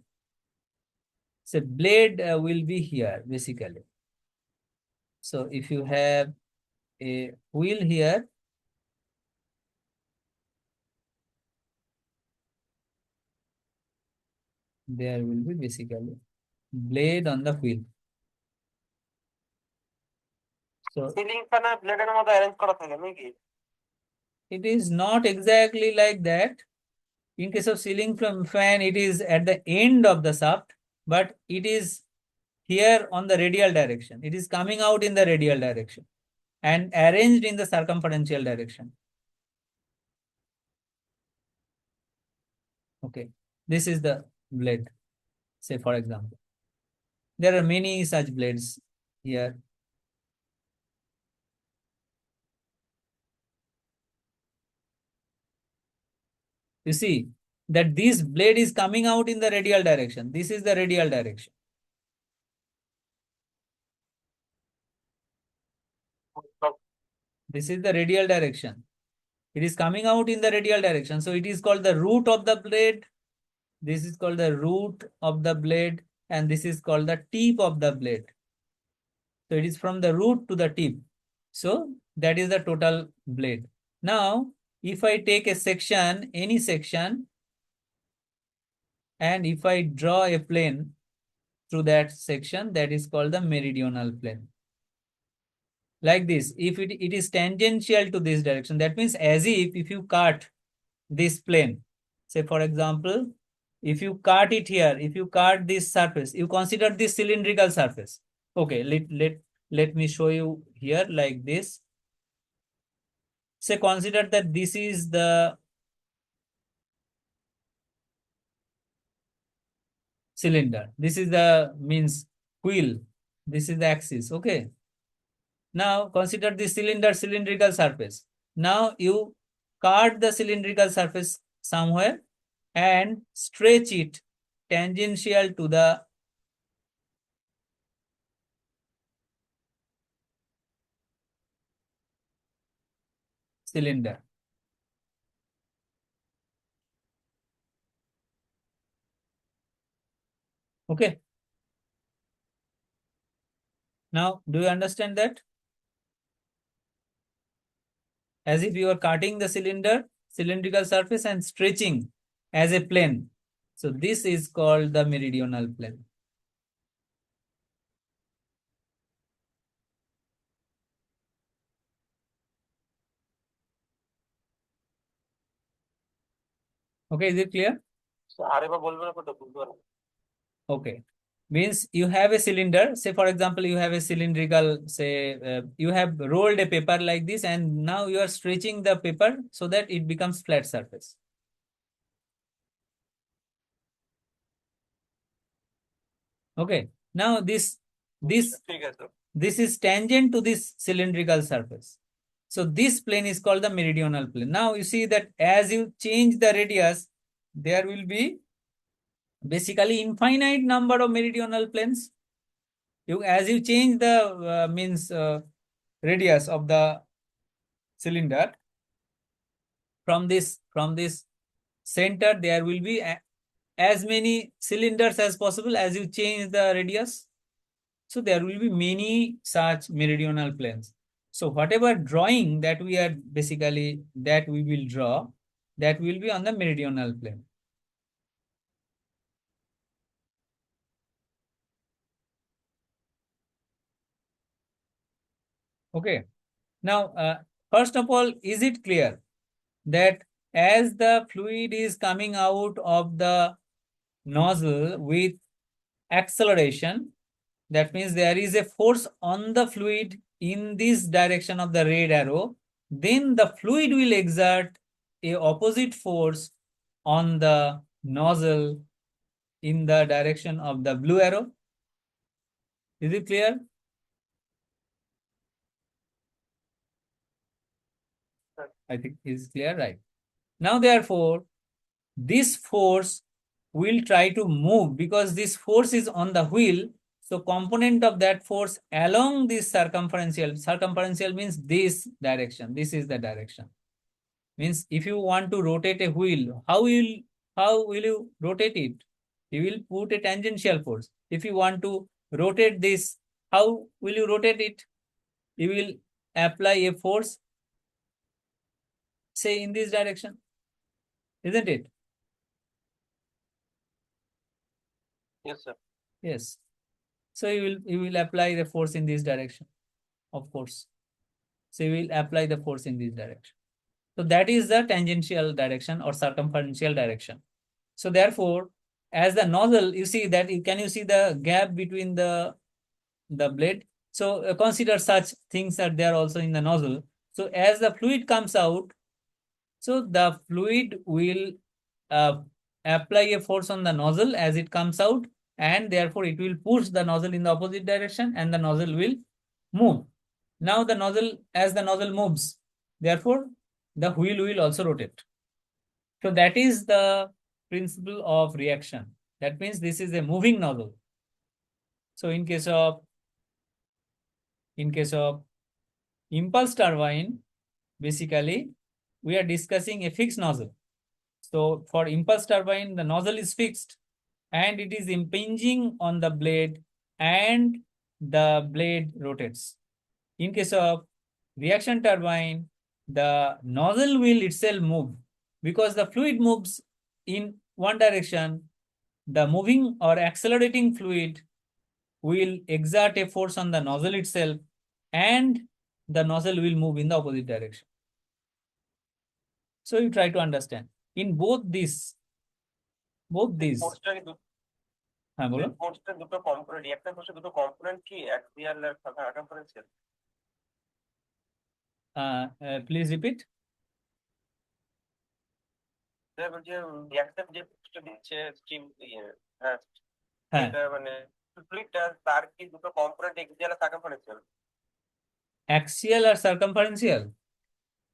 so blade will be here basically. So if you have a wheel here, there will be basically blade on the wheel. So ceiling ফ্যানে ব্লেডের মতো arrange করা থাকে নাকি? it is not exactly like that. In case of ceiling fan, it is at the end of the shaft, but it is here on the radial direction. It is coming out in the radial direction and arranged in the circumferential direction. Okay, this is the blade, say for example. There are many such blades here. You see that this blade is coming out in the radial direction. This is the radial direction. This is the radial direction. It is coming out in the radial direction. So it is called the root of the blade. This is called the root of the blade, and this is called the tip of the blade. So it is from the root to the tip. So that is the total blade. Now, if I take a section, any section, and if I draw a plane through that section, that is called the meridional plane. Like this, if it is tangential to this direction, that means as if you cut this plane, say for example, if you cut it here, if you cut this surface, you consider this cylindrical surface. Okay, let me show you here like this. Say consider that this is the cylinder, this is the means wheel, this is the axis. Okay, now consider this cylindrical surface. Now you cut the cylindrical surface somewhere and stretch it tangential to the cylinder. Okay. Now, do you understand that? As if you are cutting the cylindrical surface and stretching as a plane. So this is called the meridional plane. Okay, is it clear? Okay. Means you have a cylinder, say for example, you have a cylindrical, say you have rolled a paper like this, and now you are stretching the paper so that it becomes flat surface. Okay. Now this is tangent to this cylindrical surface. So this plane is called the meridional plane. Now you see that as you change the radius, there will be basically infinite number of meridional planes. As you change the radius of the cylinder from this center, there will be as many cylinders as possible as you change the radius. So there will be many such meridional planes. So whatever drawing that we are basically that we will draw, that will be on the meridional plane. Okay. Now, first of all, is it clear that as the fluid is coming out of the nozzle with acceleration, that means there is a force on the fluid in this direction of the red arrow, then the fluid will exert a opposite force on the nozzle in the direction of the blue arrow. Is it clear? I think it is clear, right? Now, therefore, this force will try to move because this force is on the wheel. So component of that force along this circumferential means this direction. This is the direction. Means if you want to rotate a wheel, how will you rotate it? You will put a tangential force. If you want to rotate this, how will you rotate it? You will apply a force, say in this direction, isn't it? Yes, sir. Yes. So you will apply the force in this direction, of course. So you will apply the force in this direction. So that is the tangential direction or circumferential direction. So therefore, as the nozzle, you see that can you see the gap between the blade? So consider such things are there also in the nozzle. So as the fluid comes out, so the fluid will apply a force on the nozzle as it comes out, and therefore it will push the nozzle in the opposite direction and the nozzle will move. Now the nozzle, as the nozzle moves, therefore the wheel will also rotate. So that is the principle of reaction. That means this is a moving nozzle. So in case of impulse turbine, basically we are discussing a fixed nozzle. So for impulse turbine, the nozzle is fixed and it is impinging on the blade and the blade rotates. In case of reaction turbine, the nozzle will itself move because the fluid moves in one direction. The moving or accelerating fluid will exert a force on the nozzle itself and the nozzle will move in the opposite direction. So you try to understand. In both these, হ্যাঁ বলো, দুটো component, reaction ফোর্সের দুটো component কি axial আর circumferential? Please repeat. বলছে reaction যে ফোর্সটা দিচ্ছে স্টিম, হ্যাঁ এটা মানে ফ্লুইডটা, তার কি দুটো কম্পোনেন্ট অ্যাক্সিয়াল আর সার্কামফারেন্সিয়াল? অ্যাক্সিয়াল আর সার্কামফারেন্সিয়াল,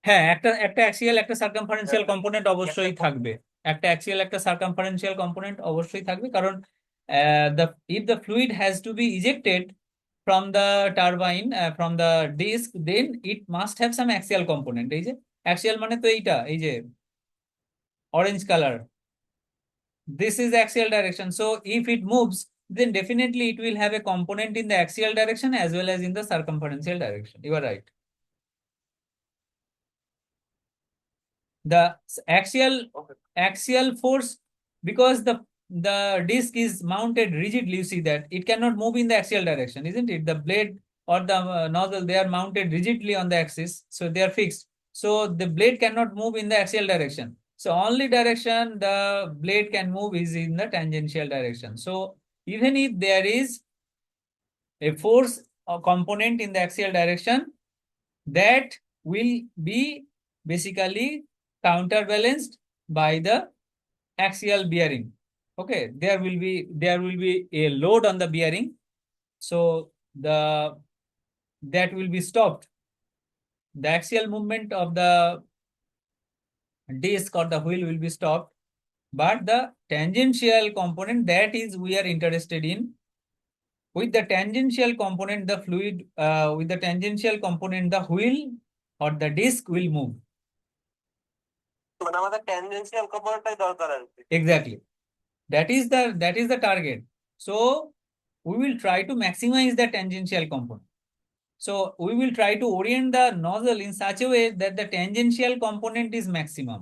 হ্যাঁ একটা একটা অ্যাক্সিয়াল একটা সার্কামফারেন্সিয়াল কম্পোনেন্ট অবশ্যই থাকবে। একটা অ্যাক্সিয়াল একটা সার্কামফারেন্সিয়াল কম্পোনেন্ট অবশ্যই থাকবে, কারণ the if the fluid has to be ejected from the turbine, from the disc, then it must have some axial component. এই যে axial মানে তো এইটা, এই যে orange color, this is axial direction. So if it moves, then definitely it will have a component in the axial direction as well as in the circumferential direction. You are right. The axial force, because the disc is mounted rigidly, you see that it cannot move in the axial direction, isn't it? The blade or the nozzle, they are mounted rigidly on the axis, so they are fixed, so the blade cannot move in the axial direction. So only direction the blade can move is in the tangential direction. So even if there is a force or component in the axial direction, that will be basically counterbalanced by the axial bearing. Okay, there will be a load on the bearing, so that will be stopped. The axial movement of the disc or the wheel will be stopped, but the tangential component, that is we are interested in. With the tangential component, the fluid, with the tangential component, the wheel or the disc will move. মানে আমাদের tangential কম্পোনেন্টটাই দরকার আর কি। Exactly. That is the target. So we will try to maximize the tangential component. So we will try to orient the nozzle in such a way that the tangential component is maximum.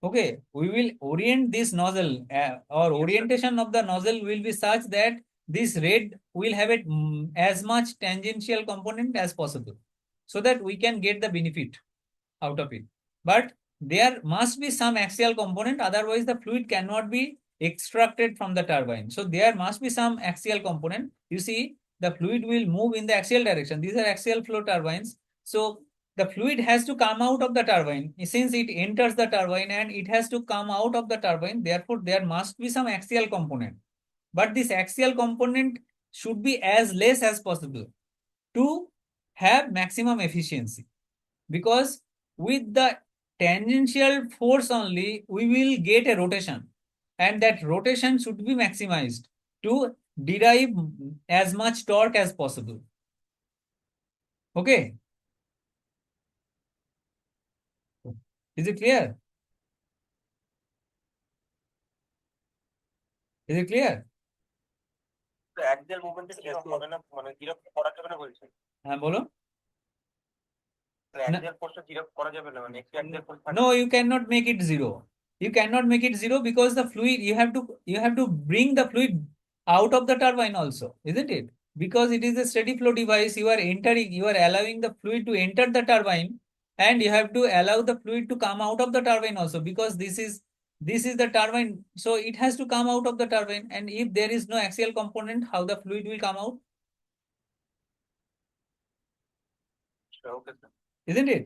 Okay, we will orient this nozzle, or orientation of the nozzle will be such that this red will have it as much tangential component as possible, so that we can get the benefit out of it. But there must be some axial component, otherwise the fluid cannot be extracted from the turbine. So there must be some axial component. You see, the fluid will move in the axial direction. These are axial flow turbines. So the fluid has to come out of the turbine. Since it enters the turbine and it has to come out of the turbine, therefore there must be some axial component. But this axial component should be as less as possible to have maximum efficiency, because with the tangential force only we will get a rotation, and that rotation should be maximized to derive as much torque as possible. Okay, is it clear? Is it clear? Axial মুভমেন্টে কি হবে না, মানে zero করা যাবে না বলছেন? হ্যাঁ বলো। অ্যাক্সিয়াল ফোর্সটা জিরো করা যাবে না, মানে একটু axial force No, you cannot make it zero. You cannot make it zero because the fluid, you have to bring the fluid out of the turbine also, isn't it? Because it is a steady flow device, you are allowing the fluid to enter the turbine, and you have to allow the fluid to come out of the turbine also, because this is the turbine, so it has to come out of the turbine, and if there is no axial component, how the fluid will come out? Okay sir. Isn't it?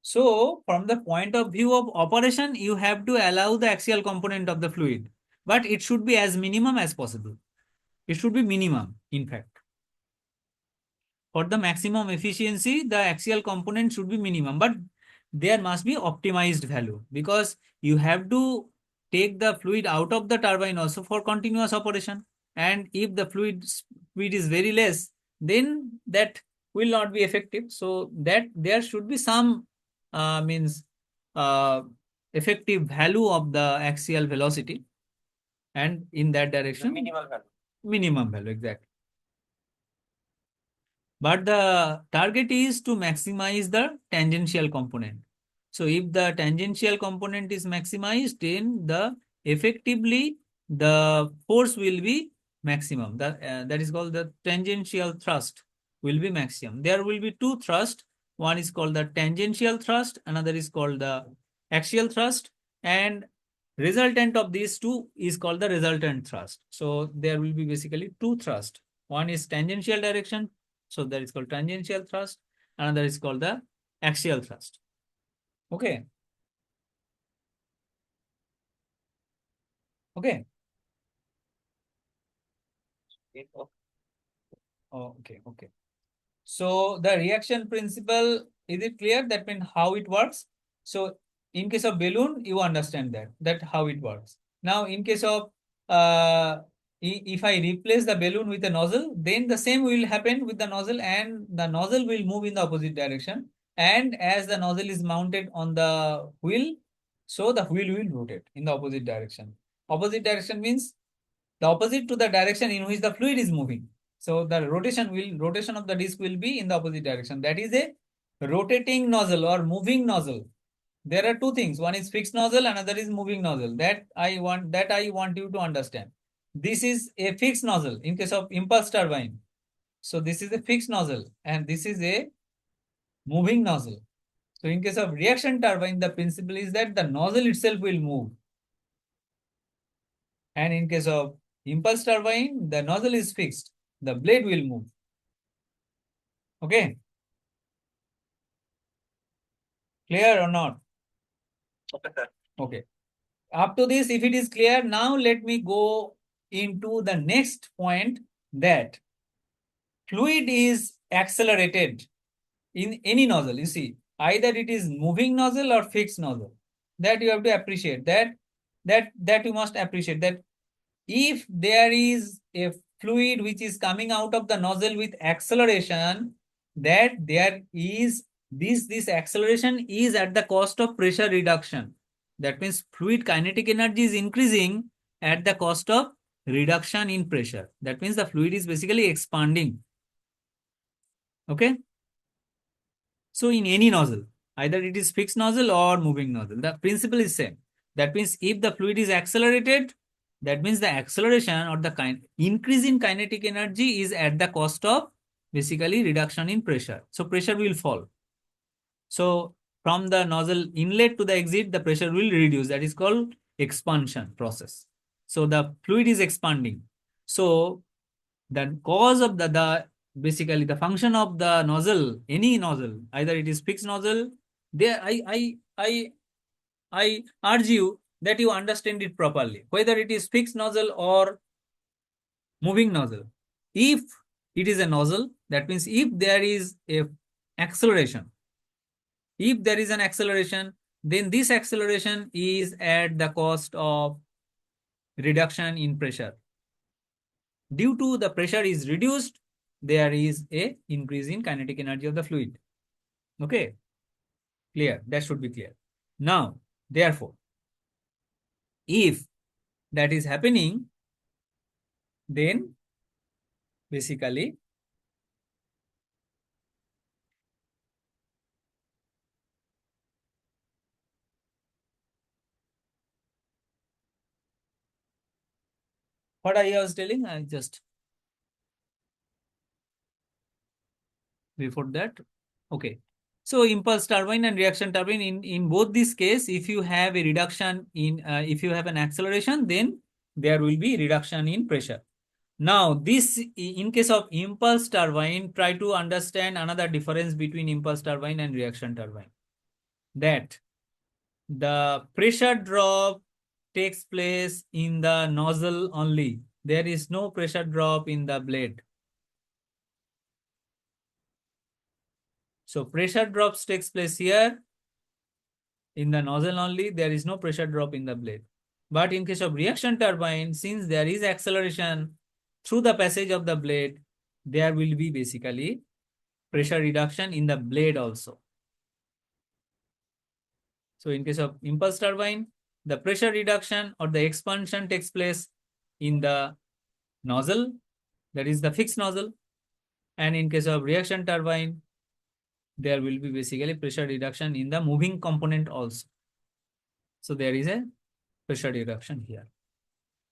So from the point of view of operation, you have to allow the axial component of the fluid, but it should be as minimum as possible. It should be minimum, in fact. For the maximum efficiency, the axial component should be minimum, but there must be optimized value because you have to take the fluid out of the turbine also for continuous operation. And if the fluid speed is very less, then that will not be effective. So that there should be some means uh, effective value of the axial velocity, and in that direction, minimal value. Minimum value, exactly. But the target is to maximize the tangential component. So if the tangential component is maximized, then the effectively the force will be maximum. That is called the tangential thrust will be maximum. There will be two thrust. One is called the tangential thrust, another is called the axial thrust, and resultant of these two is called the resultant thrust. So there will be basically two thrust. One is tangential direction, so that is called tangential thrust. Another is called the axial thrust. Okay. Okay. Oh, okay. Okay. So the reaction principle, is it clear? That means how it works. So in case of balloon, you understand that how it works. Now in case of if I replace the balloon with a nozzle, then the same will happen with the nozzle, and the nozzle will move in the opposite direction. And as the nozzle is mounted on the wheel, so the wheel will rotate in the opposite direction. Opposite direction means the opposite to the direction in which the fluid is moving. So the rotation of the disc will be in the opposite direction. That is a rotating nozzle or moving nozzle. There are two things. One is fixed nozzle, another is moving nozzle. That I want you to understand. This is a fixed nozzle in case of impulse turbine. So this is a fixed nozzle and this is a moving nozzle. So in case of reaction turbine, the principle is that the nozzle itself will move. And in case of impulse turbine, the nozzle is fixed. The blade will move. Okay. Clear or not? Okay. Up to this, if it is clear, now let me go into the next point, that fluid is accelerated in any nozzle. You see, either it is moving nozzle or fixed nozzle. That you have to appreciate. That you must appreciate that if there is a fluid which is coming out of the nozzle with acceleration, that there is this acceleration is at the cost of pressure reduction. That means fluid kinetic energy is increasing at the cost of reduction in pressure. That means the fluid is basically expanding. Okay. So in any nozzle, either it is fixed nozzle or moving nozzle, the principle is same. That means if the fluid is accelerated, that means the acceleration or the increase in kinetic energy is at the cost of basically reduction in pressure. So pressure will fall. So from the nozzle inlet to the exit, the pressure will reduce. That is called expansion process. So the fluid is expanding. So the cause of the basically the function of the nozzle, any nozzle, either it is fixed nozzle, there I urge you that you understand it properly, whether it is fixed nozzle or moving nozzle. If it is a nozzle, that means if there is a acceleration, if there is an acceleration, then this acceleration is at the cost of reduction in pressure. Due to the pressure is reduced, there is a increase in kinetic energy of the fluid. Okay, clear? That should be clear. Now, therefore, if that is happening, then basically what I was telling, I just before that. Okay. So impulse turbine and reaction turbine, in both this case, if you have a reduction in, if you have an acceleration, then there will be reduction in pressure. Now, this in case of impulse turbine, try to understand another difference between impulse turbine and reaction turbine. that the pressure drop takes place in the nozzle only. There is no pressure drop in the blade. So pressure drops takes place here in the nozzle only. There is no pressure drop in the blade. But in case of reaction turbine, since there is acceleration through the passage of the blade, there will be basically pressure reduction in the blade also. So in case of impulse turbine, the pressure reduction or the expansion takes place in the nozzle, that is the fixed nozzle. And in case of reaction turbine, there will be basically pressure reduction in the moving component also. So there is a pressure reduction here.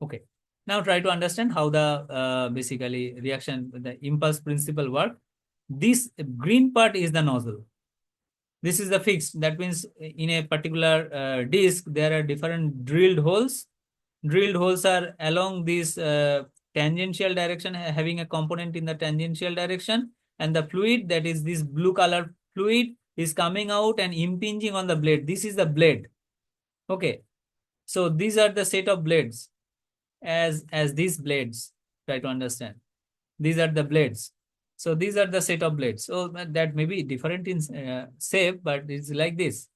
Okay. Now try to understand how the basically reaction, the impulse principle work. This green part is the nozzle. This is the fixed. That means in a particular disc, there are different drilled holes. Drilled holes are along this tangential direction, having a component in the tangential direction. And the fluid, that is this blue color fluid, is coming out and impinging on the blade. This is the blade. Okay. So these are the set of blades as these blades. Try to understand. These are the blades. So these are the set of blades. So that may be different in shape, but it's like this.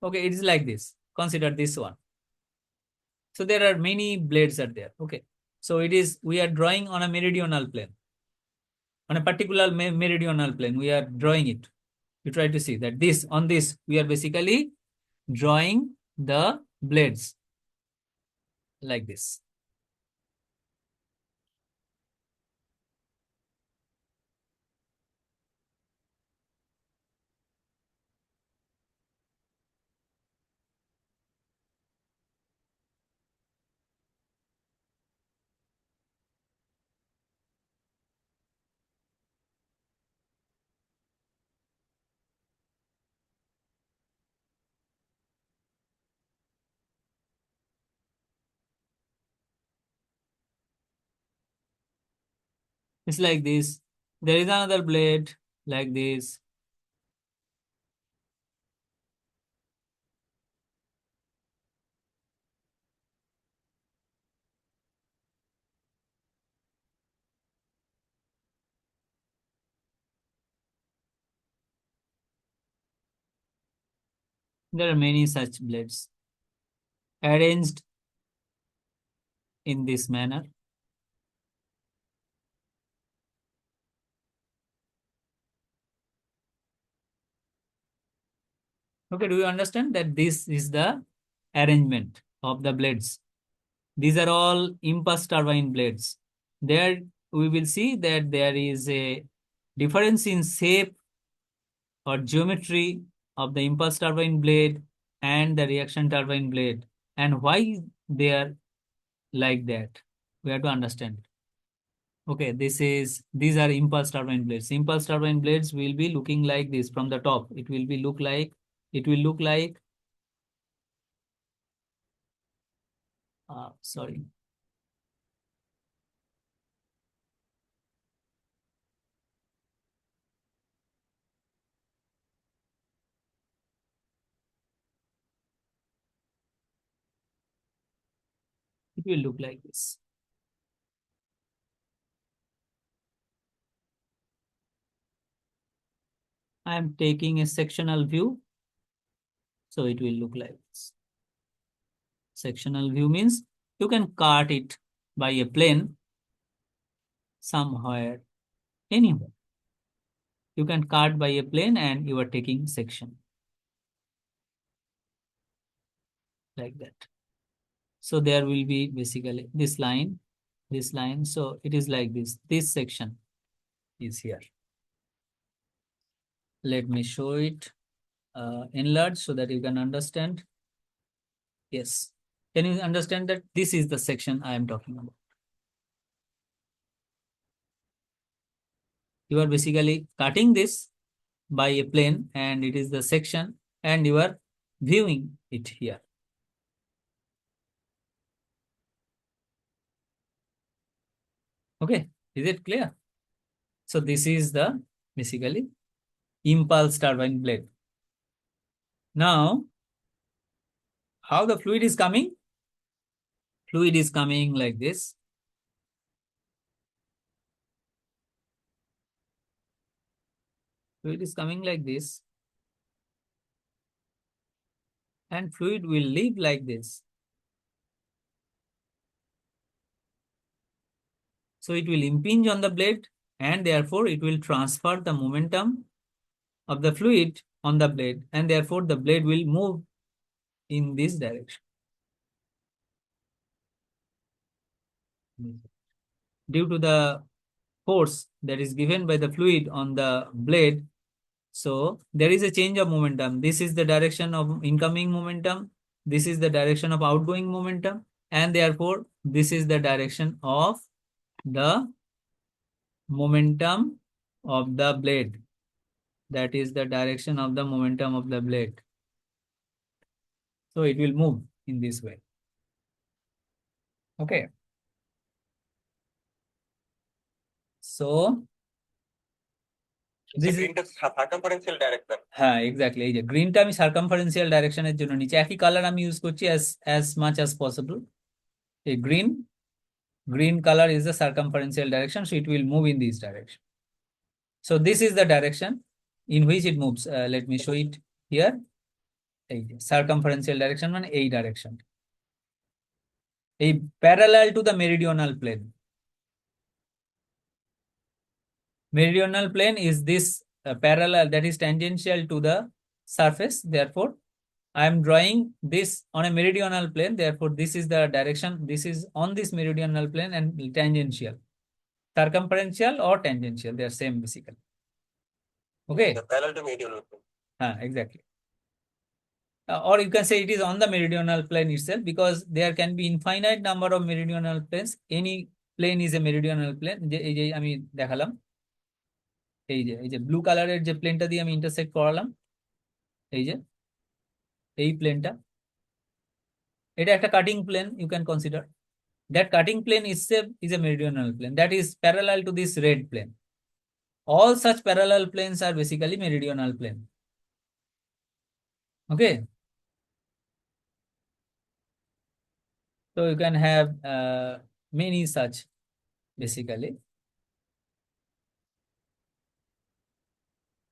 Okay, it is like this. Consider this one. So there are many blades are there. Okay. So it is, we are drawing on a meridional plane. On a particular meridional plane, we are drawing it. You try to see that this, on this, we are basically drawing the blades like this. It's like this. There is another blade like this. There are many such blades arranged in this manner. Okay, do you understand that this is the arrangement of the blades? These are all impulse turbine blades. There we will see that there is a difference in shape or geometry of the impulse turbine blade and the reaction turbine blade, and why they are like that. We have to understand. Okay, these are impulse turbine blades. Impulse turbine blades will be looking like this from the top. It will look like sorry. It will look like this. I am taking a sectional view, so it will look like this. Sectional view means you can cut it by a plane somewhere, anywhere. You can cut by a plane and you are taking section like that. So there will be basically this line. So it is like this. This section is here. Let me show it enlarged so that you can understand. Yes. Can you understand that this is the section I am talking about? You are basically cutting this by a plane and it is the section and you are viewing it here. Okay, is it clear? So this is the basically impulse turbine blade. Now, how the fluid is coming? Fluid is coming like this. Fluid is coming like this. And fluid will leave like this. So it will impinge on the blade and therefore it will transfer the momentum of the fluid on the blade and therefore the blade will move in this direction. Due to the force that is given by the fluid on the blade, so there is a change of momentum. This is the direction of incoming momentum. This is the direction of outgoing momentum. And therefore, this is the direction of the momentum of the blade. That is the direction of the momentum of the blade. So it will move in this way. Okay. So this is circumferential direction. হ্যাঁ exactly এই যে গ্রিনটা আমি সার্কামফারেন্সিয়াল ডাইরেকশনের জন্য নিচে একই colour আমি use করছি as much as possible. এই green color is the circumferential direction, so it will move in this direction. So this is the direction in which it moves. Let me show it here. এই যে circumferential direction মানে এই direction, এই parallel to the meridional plane. Meridional plane is this parallel that is tangential to the surface. Therefore, I am drawing this on a meridional plane. Therefore, this is the direction. This is on this meridional plane and tangential. Circumferential or tangential, they are same basically. Okay. The parallel to meridional plane. Exactly. Or you can say it is on the meridional plane itself because there can be infinite number of meridional planes. Any plane is a meridional plane. এই যে আমি দেখালাম, এই যে blue কালারের যে প্লেনটা দিয়ে আমি ইন্টারসেক্ট করালাম, এই যে এই প্লেনটা, এটা একটা cutting plane you can consider. That cutting plane itself is a meridional plane that is parallel to this red plane. All such parallel planes are basically meridional plane. Okay. So you can have many such basically.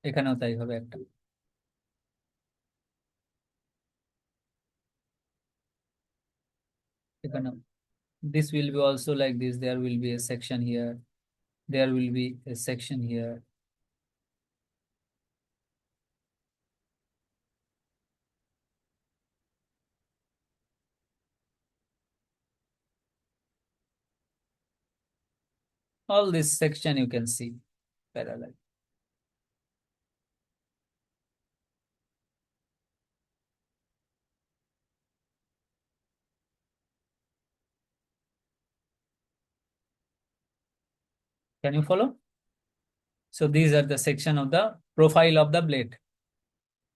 এখানেও তাই হবে একটা। এখানেও this will be also like this. There will be a section here. There will be a section here. All this section you can see parallel. Can you follow? So these are the section of the profile of the blade.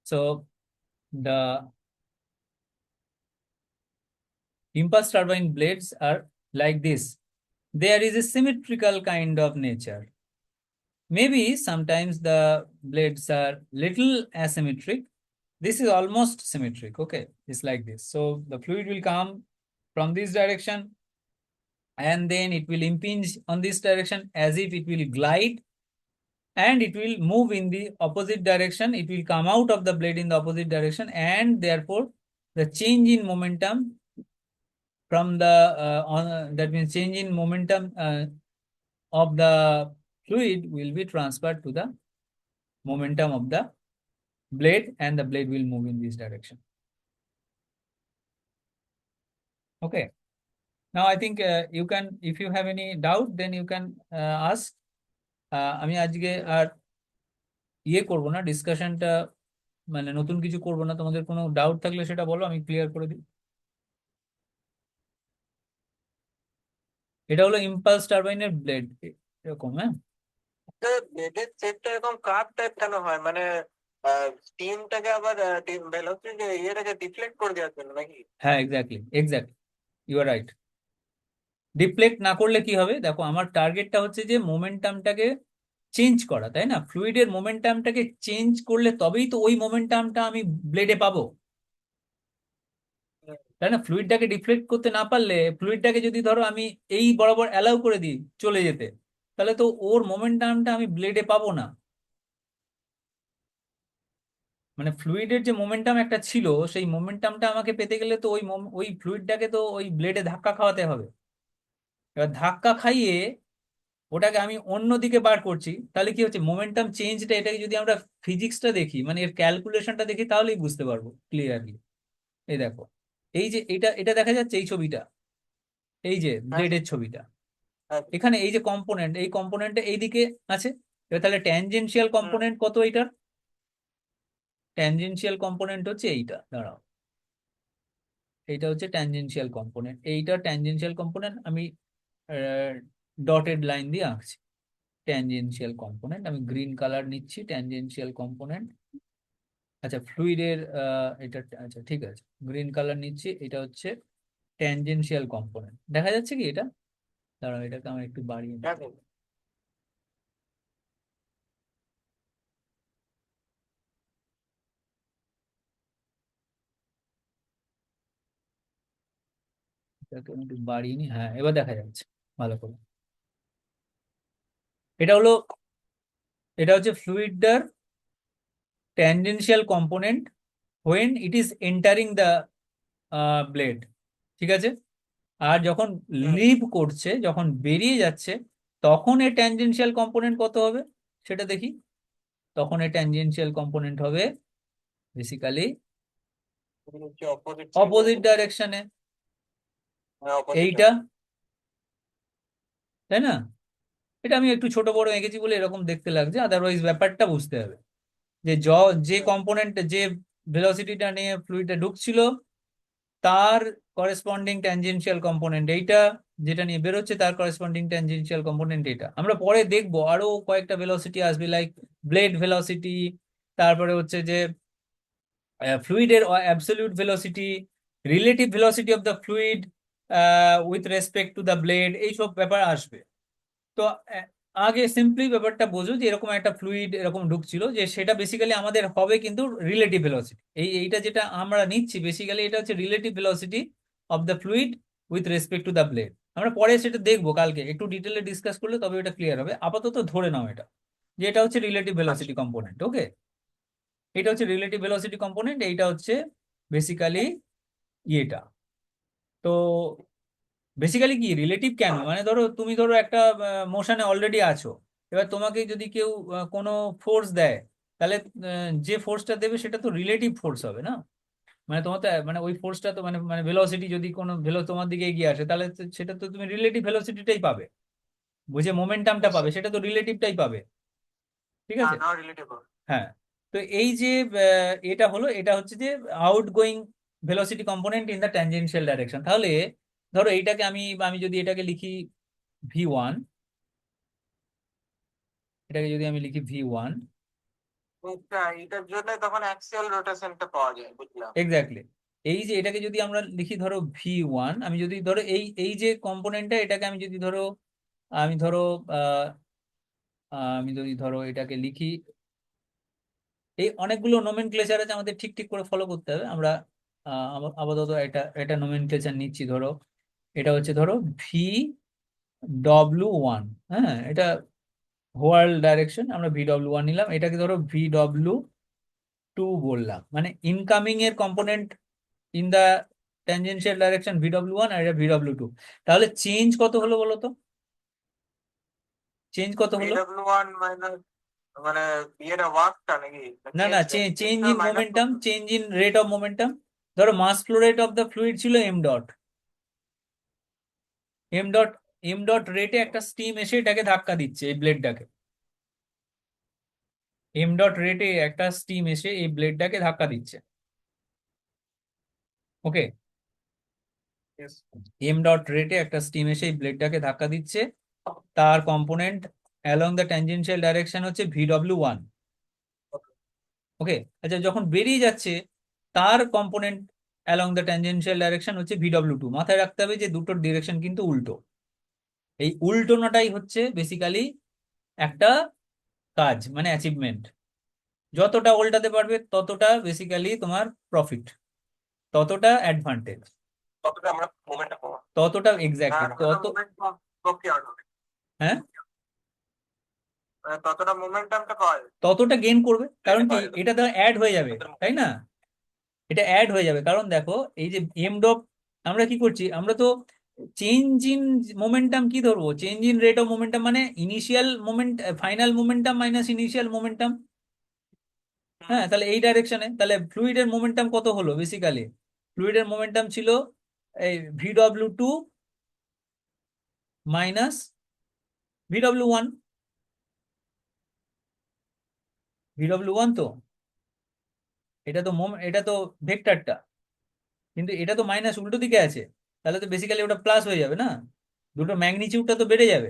So the impulse turbine blades are like this. There is a symmetrical kind of nature. Maybe sometimes the blades are little asymmetric. This is almost symmetric. Okay, it's like this. So the fluid will come from this direction and then it will impinge on this direction as if it will glide, and it will move in the opposite direction. It will come out of the blade in the opposite direction, and therefore the change in momentum from the that means change in momentum of the fluid will be transferred to the momentum of the blade, and the blade will move in this direction. Okay. Now I think you can, if you have any doubt, then you can ask. আমি আজকে আর ইয়ে করব না, ডিসকাশনটা মানে নতুন কিছু করব না। তোমাদের কোনো ডাউট থাকলে সেটা বলো, আমি ক্লিয়ার করে দিই। এটা হলো ইম্পালস টারবাইনের ব্লেড, এরকম। হ্যাঁ, ব্লেডের শেপটা এরকম কার্ভ টাইপ কেন হয়? মানে স্টিমটাকে আবার ভেলোসিটি ইয়েটাকে ডিফ্লেক্ট করে দেওয়ার জন্য নাকি? হ্যাঁ exactly you are right. Deflect না করলে কি হবে, দেখো আমার টার্গেটটা হচ্ছে যে মোমেন্টামটাকে চেঞ্জ করা, তাই না? ফ্লুইডের মোমেন্টামটাকে চেঞ্জ করলে তবেই তো ওই মোমেন্টামটা আমি ব্লেডে পাবো, তাই না? ফ্লুইডটাকে ডিফ্লেক্ট করতে না পারলে, ফ্লুইডটাকে যদি ধরো আমি এই বরাবর অ্যালাউ করে দিই চলে যেতে, তাহলে তো ওর মোমেন্টামটা আমি ব্লেডে পাবো না। মানে ফ্লুইডের যে মোমেন্টাম একটা ছিল, সেই মোমেন্টামটা আমাকে পেতে গেলে তো ওই ফ্লুইডটাকে তো ওই ব্লেডে ধাক্কা খাওয়াতে হবে। এবার ধাক্কা খাইয়ে ওটাকে আমি অন্য দিকে বার করছি, তাহলে কি হচ্ছে, মোমেন্টাম চেঞ্জটা, এটাকে যদি আমরা ফিজিক্সটা দেখি, মানে এর ক্যালকুলেশনটা দেখি, তাহলেই বুঝতে পারবো ক্লিয়ারলি। এই দেখো, এই যে এটা এটা দেখা যাচ্ছে, এই ছবিটা, এই যে হ্যাঁ ব্লেডের ছবিটা, হ্যাঁ। এখানে এই যে কম্পোনেন্ট, এই কম্পোনেন্টটা এইদিকে আছে। এবার তাহলে ট্যানজেনশিয়াল হুম। কম্পোনেন্ট কত এইটার? ট্যানজেনশিয়াল কম্পোনেন্ট হচ্ছে এইটা, দাঁড়াও, এইটা হচ্ছে ট্যানজেনশিয়াল কম্পোনেন্ট। এইটা ট্যানজেনশিয়াল কম্পোনেন্ট, আমি ডটেড লাইন দিয়ে আঁকছি। ট্যানজেনশিয়াল কম্পোনেন্ট আমি গ্রিন কালার নিচ্ছি, ট্যানজেনশিয়াল কম্পোনেন্ট। আচ্ছা, ফ্লুইডের এটা, আচ্ছা ঠিক আছে, গ্রিন কালার নিচ্ছি, এটা হচ্ছে ট্যানজেনশিয়াল কম্পোনেন্ট। দেখা যাচ্ছে কি এটা? দাঁড়াও, এটাকে আমি একটু বাড়িয়ে নিই। হ্যাঁ, এটাকে আমি একটু বাড়িয়ে নিই, হ্যাঁ এবার দেখা যাচ্ছে ভালো করে। এটা হলো, এটা হচ্ছে ফ্লুইডটার tangential component when it is entering the blade, ঠিক আছে? আর যখন হুম। লিভ করছে, যখন বেরিয়ে যাচ্ছে, তখন এর ট্যানজেনশিয়াল কম্পোনেন্ট কত হবে সেটা দেখি। তখন এর ট্যানজেনশিয়াল কম্পোনেন্ট হবে বেসিক্যালি হচ্ছে অপোজিট সাইড অপোজিট হবে। ডাইরেকশনে, হ্যাঁ, অপোজিট এইটা, হবে। তাই না? এটা আমি একটু ছোট বড় এঁকেছি বলে এরকম দেখতে লাগছে, আদারওয়াইজ ব্যাপারটা বুঝতে হবে। যে যে হুম। কম্পোনেন্ট, যে ভেলোসিটিটা নিয়ে ফ্লুইডটা ঢুকছিল, তার করেসপন্ডিং ট্যানজেনশিয়াল কম্পোনেন্ট এইটা, যেটা নিয়ে বেরোচ্ছে তার করেসপন্ডিং ট্যানজেনশিয়াল কম্পোনেন্ট এটা। আমরা পরে দেখবো আরো কয়েকটা ভেলোসিটি আসবে, লাইক ব্লেড ভেলোসিটি, তারপরে হচ্ছে যে ফ্লুইডের absolute velocity, relative velocity of the fluid with respect to the blade, এইসব ব্যাপার আসবে। তো আহ, আগে সিম্পলি ব্যাপারটা বোঝো যে এরকম একটা ফ্লুইড এরকম ঢুকছিল, যে সেটা বেসিক্যালি আমাদের হবে কিন্তু রিলেটিভ ভেলোসিটি। এইটা যেটা আমরা নিচ্ছি বেসিক্যালি, এটা হচ্ছে relative velocity of the fluid with respect to the blade. আমরা পরে সেটা দেখবো, কালকে একটু ডিটেলে ডিসকাস করলে তবে এটা ক্লিয়ার হবে। আপাতত ধরে নাও এটা, যে এটা হচ্ছে রিলেটিভ আচ্ছা। Velocity component. ওকে, এটা হচ্ছে রিলেটিভ ভেলোসিটি কম্পোনেন্ট, এইটা হচ্ছে বেসিক্যালি ইয়েটা। তো বেসিক্যালি কি রিলেটিভ কেন, মানে ধরো তুমি ধরো একটা মোশনে অলরেডি আছো, এবার তোমাকে যদি কেউ কোনো ফোর্স দেয়, তাহলে যে ফোর্সটা দেবে সেটা তো রিলেটিভ ফোর্স হবে না? মানে তোমার তো মানে ওই ফোর্সটা তো মানে মানে ভেলোসিটি, যদি কোনো তোমার দিকে এগিয়ে আসে, তাহলে সেটা তো তুমি রিলেটিভ ভেলোসিটিটাই পাবে, বুঝে মোমেন্টামটা পাবে, সেটা তো রিলেটিভটাই পাবে, ঠিক হ্যাঁ, আছে? নাও রিলেটিভ। হ্যাঁ। তো এই যে এটা হলো, এটা হচ্ছে যে out going velocity component in the tangential direction. তাহলে ধরো এইটাকে আমি আমি যদি এটাকে লিখি V1, এটাকে যদি আমি লিখি V1, আচ্ছা, এটার জন্য তখন অ্যাক্সিয়াল রোটেশনটা পাওয়া যায়, বুঝলাম। এক্স্যাক্টলি। এই যে এটাকে যদি আমরা লিখি ধরো V1, আমি যদি ধরো এই এই যে কম্পোনেন্টটা, এটাকে আমি যদি ধরো, আমি ধরো আহ আমি যদি ধরো এটাকে লিখি, এই অনেকগুলো নোমেনক্লেচার আছে, আমাদের ঠিক ঠিক করে ফলো করতে হবে। আমরা আপাতত এটা এটা নোমেনক্লেচার নিচ্ছি, ধরো এটা হচ্ছে ধরো VW1, হ্যাঁ এটা হোয়ার্ল্ড ডাইরেকশন, আমরা VW1 নিলাম, এটাকে ধরো VW2 বললাম, মানে ইনকামিং এর component in the tangential direction VW1, আর এটা VW2। তাহলে চেঞ্জ কত হলো বলো তো? চেঞ্জ কত হলো? VW1 মাইনাস, মানে ইয়েটা ওয়ার্কটা নাকি না না, চেঞ্জ, চেঞ্জ চেঞ্জটা ইন মাইনাস মোমেন্টাম, করতে? Change in rate of momentum. ধরো mass flow rate of the fluid ছিল m dot, m dot, m dot রেটে একটা স্টিম এসে এটাকে ধাক্কা দিচ্ছে, এই ব্লেডটাকে। m ডট রেটে একটা স্টিম এসে এই ব্লেডটাকে ধাক্কা দিচ্ছে। ওকে, Yes. m ডট রেটে একটা স্টিম এসে এই ব্লেডটাকে ধাক্কা দিচ্ছে, তার component along the tangential direction হচ্ছে VW1। ওকে, আচ্ছা যখন বেরিয়ে যাচ্ছে, তার component along the tangential direction হচ্ছে VW2। মাথায় রাখতে হবে যে দুটোর ডিরেকশন কিন্তু উল্টো। এই উল্টোনাটাই হচ্ছে বেসিক্যালি একটা কাজ মানে অ্যাচিভমেন্ট, যতটা উল্টাতে পারবে ততটা বেসিক্যালি তোমার প্রফিট, ততটা অ্যাডভান্টেজ, ততটা আমরা মোমেন্টটা পাবো। ততটা এক্স্যাক্টলি ততটা মোমেন্ট কি হবে? হ্যাঁ ততটা মোমেন্টামটা পাওয়া যাবে, ততটা গেইন করবে, কারণ কি পাওয়া যাবে। এটা তো অ্যাড হয়ে যাবে, তাই না? এটা অ্যাড হয়ে যাবে, কারণ দেখো এই যে এম ডপ, আমরা কি করছি, আমরা তো চেঞ্জ ইন মোমেন্টাম কি ধরবো, change in rate of momentum মানে initial moment, final momentum minus initial momentum. হ্যাঁ, তাহলে এই ডাইরেকশনে তাহলে ফ্লুইডের মোমেন্টাম কত হলো, বেসিক্যালি ফ্লুইডের মোমেন্টাম ছিল এই VW2 মাইনাস VW1, VW1 তো এটা তো এটা তো ভেক্টরটা, কিন্তু এটা তো মাইনাস উল্টো দিকে আছে, তাহলে তো বেসিক্যালি ওটা প্লাস হয়ে যাবে না, দুটো ম্যাগনিটিউডটা তো বেড়ে যাবে,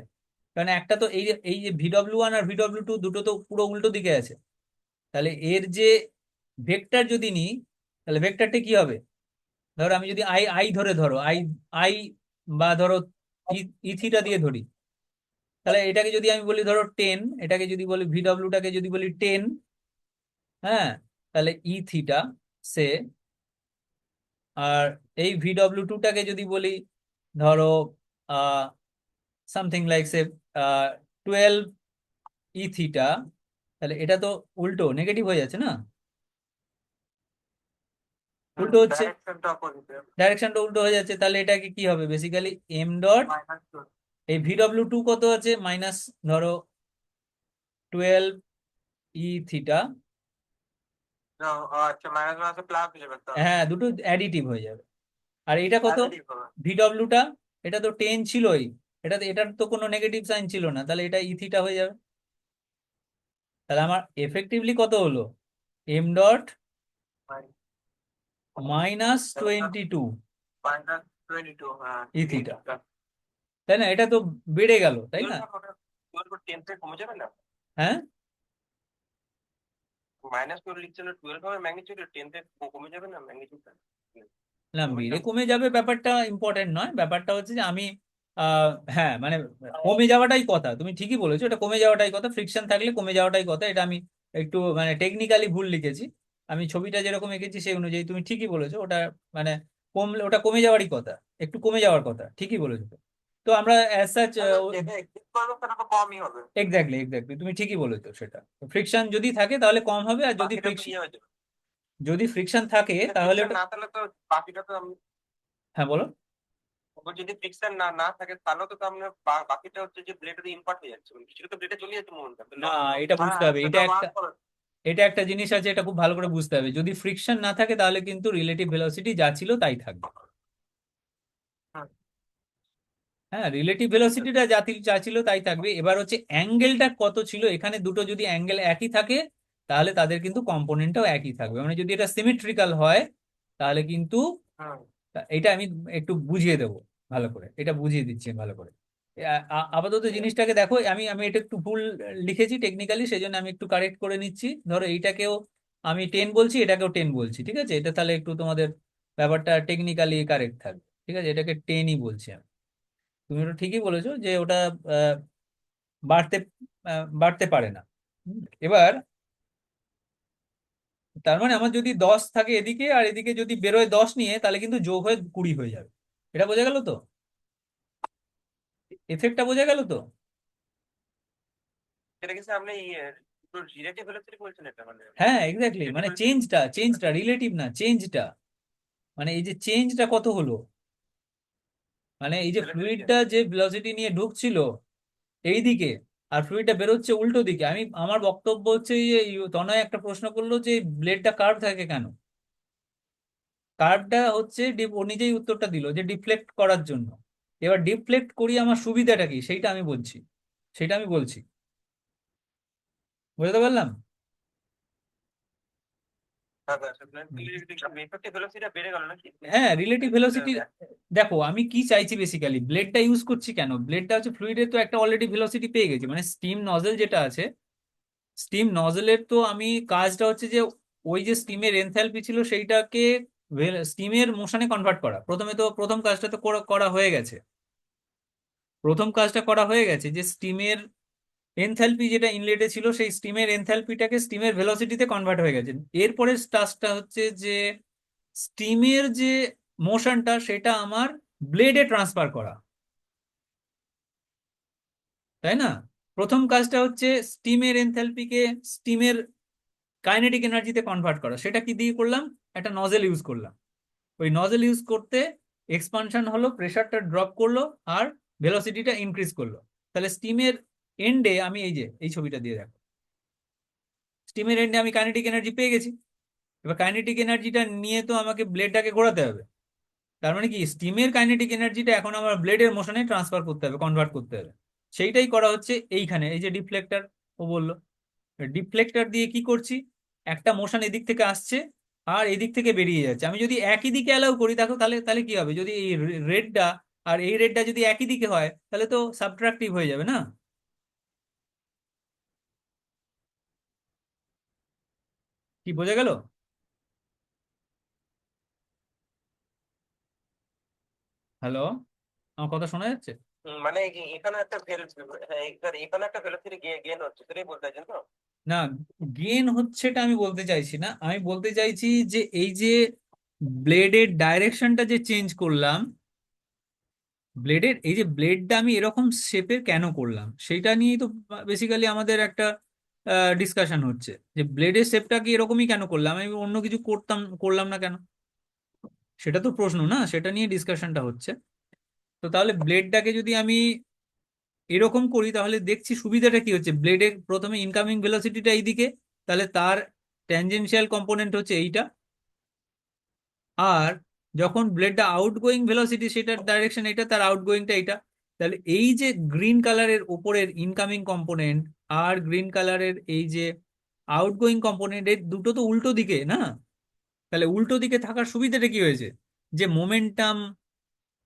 কারণ একটা তো এই যে VW1 আর VW2 দুটো তো পুরো উল্টো দিকে আছে, তাহলে এর যে ভেক্টর যদি নিই, তাহলে ভেক্টরটা কি হবে, ধরো আমি যদি আই আই ধরে ধরো আই আই বা ধরো ই থিটা দিয়ে ধরি, তাহলে এটাকে যদি আমি বলি ধরো 10, এটাকে যদি বলি VW টাকে যদি বলি 10, হ্যাঁ, তাহলে ই থিটা সে, আর এই VW2টাকে যদি বলি ধরো সামথিং লাইক সে 12 ই থিটা, তাহলে এটা তো উল্টো নেগেটিভ হয়ে যাচ্ছে না, উল্টো হচ্ছে, ডাইরেকশনটা অপোজিট ডাইরেকশনটা উল্টো হয়ে যাচ্ছে, তাহলে এটাকে কি হবে basically M dot, minus two. এই VW2 কত আছে মাইনাস ধরো 12 ই থিটা, আচ্ছা, মাইনাস মাইনাস প্লাস হয়ে যাবে তো। হ্যাঁ দুটো অ্যাডিটিভ হয়ে যাবে, আর এটা কত পজিটিভ হবে। VW টা, এটা তো 10 ছিলই, এটার তো কোনো নেগেটিভ সাইন ছিল না, তাহলে এটা ই থিটা হয়ে যাবে, তাহলে আমার এফেক্টিভলি কত হলো এম ডট মাইনাস 22 মাইনাস 22, হ্যাঁ ই থিটা, তাই না? এটা তো বেড়ে গেল, তাই না? 10 থেকে কমে যাবে না? হ্যাঁ মাইনাস 12 লিখছে না, 12 হবে ম্যাগনিটিউড, 10 থেকে কমে যাবে না ম্যাগনিটিউডটা? না, বেড়ে কমে যাবে ব্যাপারটা ইম্পর্টেন্ট নয়, ব্যাপারটা হচ্ছে যে আমি হ্যাঁ মানে কমে যাওয়াটাই কথা, তুমি ঠিকই বলেছো, এটা কমে যাওয়াটাই কথা, ফ্রিকশন থাকলে কমে যাওয়াটাই কথা, এটা আমি একটু মানে টেকনিক্যালি ভুল লিখেছি, আমি ছবিটা যেরকম এঁকেছি সেই অনুযায়ী, তুমি ঠিকই বলেছো, ওটা মানে কমলে ওটা কমে যাওয়ারই কথা, একটু কমে যাওয়ার কথা, ঠিকই বলেছো তো। তো আমরা অ্যাজ সাচ যেটা এক্সিস্ট করবে সেটা তো কমই হবে, এক্স্যাক্টলি এক্স্যাক্টলি তুমি ঠিকই বলেছো, সেটা ফ্রিকশন যদি থাকে তাহলে কম হবে, আর যদি বাকিটা তো ফ্রিকশন, ইয়ে হয়ে যাবে। যদি ফ্রিকশন থাকে তাহলে ফ্রিকশন ওটা, না থাকলে তো বাকিটা তো আমি, হ্যাঁ বলো। ওপর যদি ফ্রিকশন না না থাকে তাহলে তো আমরা বাকিটা হচ্ছে যে ব্লেডে ইম্পাক্ট হয়ে যাচ্ছে, মানে কিছুটা তো ব্লেডে চলে যাচ্ছে মোমেন্টাম না, লস। এটা বুঝতে হ্যাঁ হবে, এটা সেটা একটা, ওয়ার্ক করে। এটা একটা জিনিস আছে, এটা খুব ভালো করে বুঝতে হবে, যদি ফ্রিকশন না থাকে তাহলে কিন্তু রিলেটিভ ভেলোসিটি যা ছিল তাই থাকবে, হুম, হ্যাঁ রিলেটিভ ভেলোসিটিটা যা ছিল তাই থাকবে, এবার হচ্ছে অ্যাঙ্গেলটা কত ছিল, এখানে দুটো যদি অ্যাঙ্গেল একই থাকে তাহলে তাদের কিন্তু কম্পোনেন্টটাও একই থাকবে, মানে যদি এটা সিমেট্রিক্যাল হয় তাহলে কিন্তু, হুম। এটা আমি একটু বুঝিয়ে দেবো ভালো করে, এটা বুঝিয়ে দিচ্ছি ভালো করে, আপাতত ঠিক আছে। জিনিসটাকে দেখো, আমি এটা একটু ভুল লিখেছি টেকনিক্যালি, সেই জন্য আমি একটু কারেক্ট করে নিচ্ছি, ধরো এইটাকেও আমি 10 বলছি, এটাকেও 10 বলছি, ঠিক আছে, এটা তাহলে একটু তোমাদের ব্যাপারটা টেকনিক্যালি কারেক্ট থাকবে, ঠিক আছে, এটাকে 10ই বলছি আমি, তুমি ওটা ঠিকই বলেছো যে ওটা আহ, বাড়তে বাড়তে পারে না। এবার তার মানে আমার যদি 10 থাকে এদিকে, আর এদিকে যদি বেরোয় 10 নিয়ে, তাহলে কিন্তু যোগ হয়ে 20 হয়ে যাবে, এটা বোঝা গেল তো, এফেক্টটা বোঝা গেল তো? সেটা কি আপনি রিলেটিভ ভেলোসিটি বলছেন এটা মানে? হ্যাঁ এক্স্যাক্টলি, রিলেটিভ মানে ভেলোসিটি চেঞ্জটা চেঞ্জটা রিলেটিভ না, চেঞ্জটা মানে এই যে চেঞ্জটা কত হলো, মানে এই যে ভেলোসিটি ফ্লুইডটা যে ভেলোসিটি নিয়ে ঢুকছিল এই দিকে, আর ফ্লুইডটা বেরোচ্ছে উল্টো দিকে, আমার বক্তব্য হচ্ছে যে তনয় একটা প্রশ্ন করলো যে ব্লেডটা কার্ভ থাকে কেন, কার্ভটা হচ্ছে ও নিজেই উত্তরটা দিল যে ডিফ্লেক্ট করার জন্য, এবার ডিফ্লেক্ট করি আমার সুবিধাটা কি সেইটা আমি বলছি, সেটা আমি বলছি, বুঝতে পারলাম? এফেক্টিভ ভেলোসিটিটা বেড়ে গেল নাকি? হ্যাঁ রিলেটিভ ভেলোসিটি, দেখো আমি কি চাইছি বেসিক্যালি, ব্লেডটা ইউজ করছি কেন, ব্লেডটা হচ্ছে ফ্লুইডের তো একটা অলরেডি ভেলোসিটি পেয়ে গেছি, মানে স্টিম নজেল যেটা আছে, স্টিম নজেলের তো আমি কাজটা হচ্ছে যে ওই যে স্টিমের এনথালপি ছিল সেইটাকে স্টিমের মোশনে কনভার্ট করা, প্রথমে তো প্রথম কাজটা তো করা করা হয়ে গেছে, প্রথম কাজটা করা হয়ে গেছে যে স্টিমের এনথ্যালপি যেটা ইনলেটে ছিল সেই স্টিমের এনথ্যালপিটাকে স্টিমের ভেলোসিটিতে এরপরে টাস্কটা হচ্ছে যে স্টিমের যে মোশনটা সেটা আমার ব্লেডে ট্রান্সফার করা, তাই না? প্রথম কাজটা হচ্ছে স্টিমের এনথ্যালপিকে স্টিমের কাইনেটিক এনার্জিতে কনভার্ট করা। সেটা কি দিয়ে করলাম? একটা নজেল ইউজ করলাম। ওই নজেল ইউজ করতে এক্সপানশন হলো, প্রেসারটা ড্রপ করলো, আর ভেলোসিটিটা ইনক্রিজ করলো। তাহলে স্টিমের এন্ডে আমি এই যে এই ছবিটা দিয়ে দেখো, স্টিমের এন্ডে আমি কাইনেটিক এনার্জি পেয়ে গেছি। এবার কাইনেটিক এনার্জিটা নিয়ে তো আমাকে ব্লেডটাকে ঘোরাতে হবে। তার মানে কি, স্টিমের কাইনেটিক এনার্জিটা এখন আমার ব্লেডের মোশনে ট্রান্সফার করতে হবে, কনভার্ট করতে হবে। সেইটাই করা হচ্ছে এইখানে। এই যে ডিফ্লেক্টর ও বললো, ডিফ্লেক্টর দিয়ে কি করছি, একটা মোশন এদিক থেকে আসছে আর এদিক থেকে বেরিয়ে যাচ্ছে। আমি যদি একই দিকে অ্যালাউ করি দেখো, তাহলে তাহলে কি হবে, যদি এই রেডটা আর এই রেডটা যদি একই দিকে হয় তাহলে তো সাবট্রাকটিভ হয়ে যাবে না? কি বোঝা গেল? হ্যালো, আমার কথা শোনা যাচ্ছে? মানে এখানে একটা হ্যাঁ এখানে একটা ভেলোসিটি গেন হচ্ছে, সেটাই বলতে চাইছেন তো? না, গেন হচ্ছেটা আমি বলতে চাইছি না। আমি বলতে চাইছি যে এই যে ব্লেডের ডাইরেকশনটা যে চেঞ্জ করলাম, ব্লেডের এই যে ব্লেডটা আমি এরকম শেপের কেন করলাম সেইটা নিয়েই তো বেসিক্যালি আমাদের একটা ডিসকাশন হচ্ছে, যে ব্লেডের শেপটা কি এরকমই কেন করলাম, আমি অন্য কিছু করলাম না কেন? সেটা তো প্রশ্ন না, সেটা নিয়ে ডিসকাশনটা হচ্ছে। তো তাহলে ব্লেডটাকে যদি আমি এরকম করি তাহলে দেখছি সুবিধাটা কি হচ্ছে, ব্লেডের প্রথমে ইনকামিং ভেলোসিটিটা এইদিকে, তাহলে তার ট্যানজেনশিয়াল কম্পোনেন্ট হচ্ছে এইটা। আর যখন ব্লেডটা আউটগোয়িং ভেলোসিটি সেটার ডাইরেকশন এটা, তার আউটগোয়িংটা এটা। তাহলে এই যে গ্রিন কালারের উপরের ইনকামিং কম্পোনেন্ট আর গ্রিন কালারের এই যে আউটগোয়িং কম্পোনেন্ট, এর দুটো তো উল্টো দিকে না? তাহলে উল্টো দিকে থাকার সুবিধাটা কি হয়েছে, যে মোমেন্টাম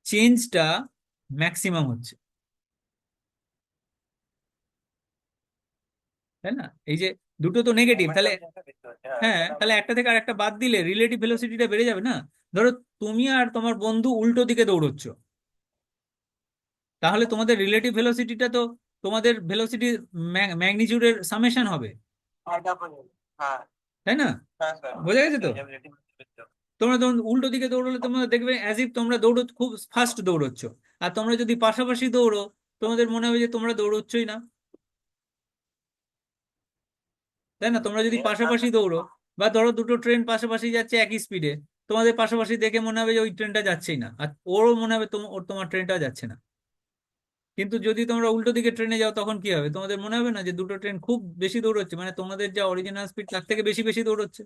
চেঞ্জটা ম্যাক্সিমাম হচ্ছে, তাই না? এই যে দুটো তো নেগেটিভ, তাহলে মোমেন্টাম চেঞ্জটা বেশি হচ্ছে, হ্যাঁ হ্যাঁ, তাহলে তাহলে একটা থেকে আর একটা বাদ দিলে রিলেটিভ ভেলোসিটিটা বেড়ে যাবে না? ধরো তুমি আর তোমার বন্ধু উল্টো দিকে দৌড়চ্ছ, তাহলে তোমাদের রিলেটিভ ভেলোসিটিটা তো তোমাদের ভেলোসিটির ম্যাগনিটিউডের সামেশন হবে, হ্যাঁ তাই না? হ্যাঁ স্যার, বোঝা গেছে তো? রিলেটিভিটি বেশি হবে। তোমরা তখন উল্টো দিকে দৌড়লে তোমরা দেখবে অ্যাজ ইফ তোমরা দৌড় খুব ফাস্ট দৌড়চ্ছ। আর তোমরা যদি পাশাপাশি দৌড়ো, তোমাদের মনে হবে যে তোমরা দৌড়চ্ছই না, তাই না? তোমরা যদি পাশাপাশি দৌড়ো, বা ধরো দুটো ট্রেন পাশাপাশি যাচ্ছে একই স্পিডে, তোমাদের পাশাপাশি দেখে মনে হবে যে ওই ট্রেনটা যাচ্ছেই না, আর ওরও মনে হবে তোমার ট্রেনটা যাচ্ছে না। কিন্তু যদি তোমরা উল্টো দিকে ট্রেনে যাও তখন কি হবে, তোমাদের মনে হবে না যে দুটো ট্রেন খুব বেশি দৌড়চ্ছে, মানে তোমাদের যা অরিজিনাল স্পিড তার থেকে বেশি বেশি দৌড়চ্ছে,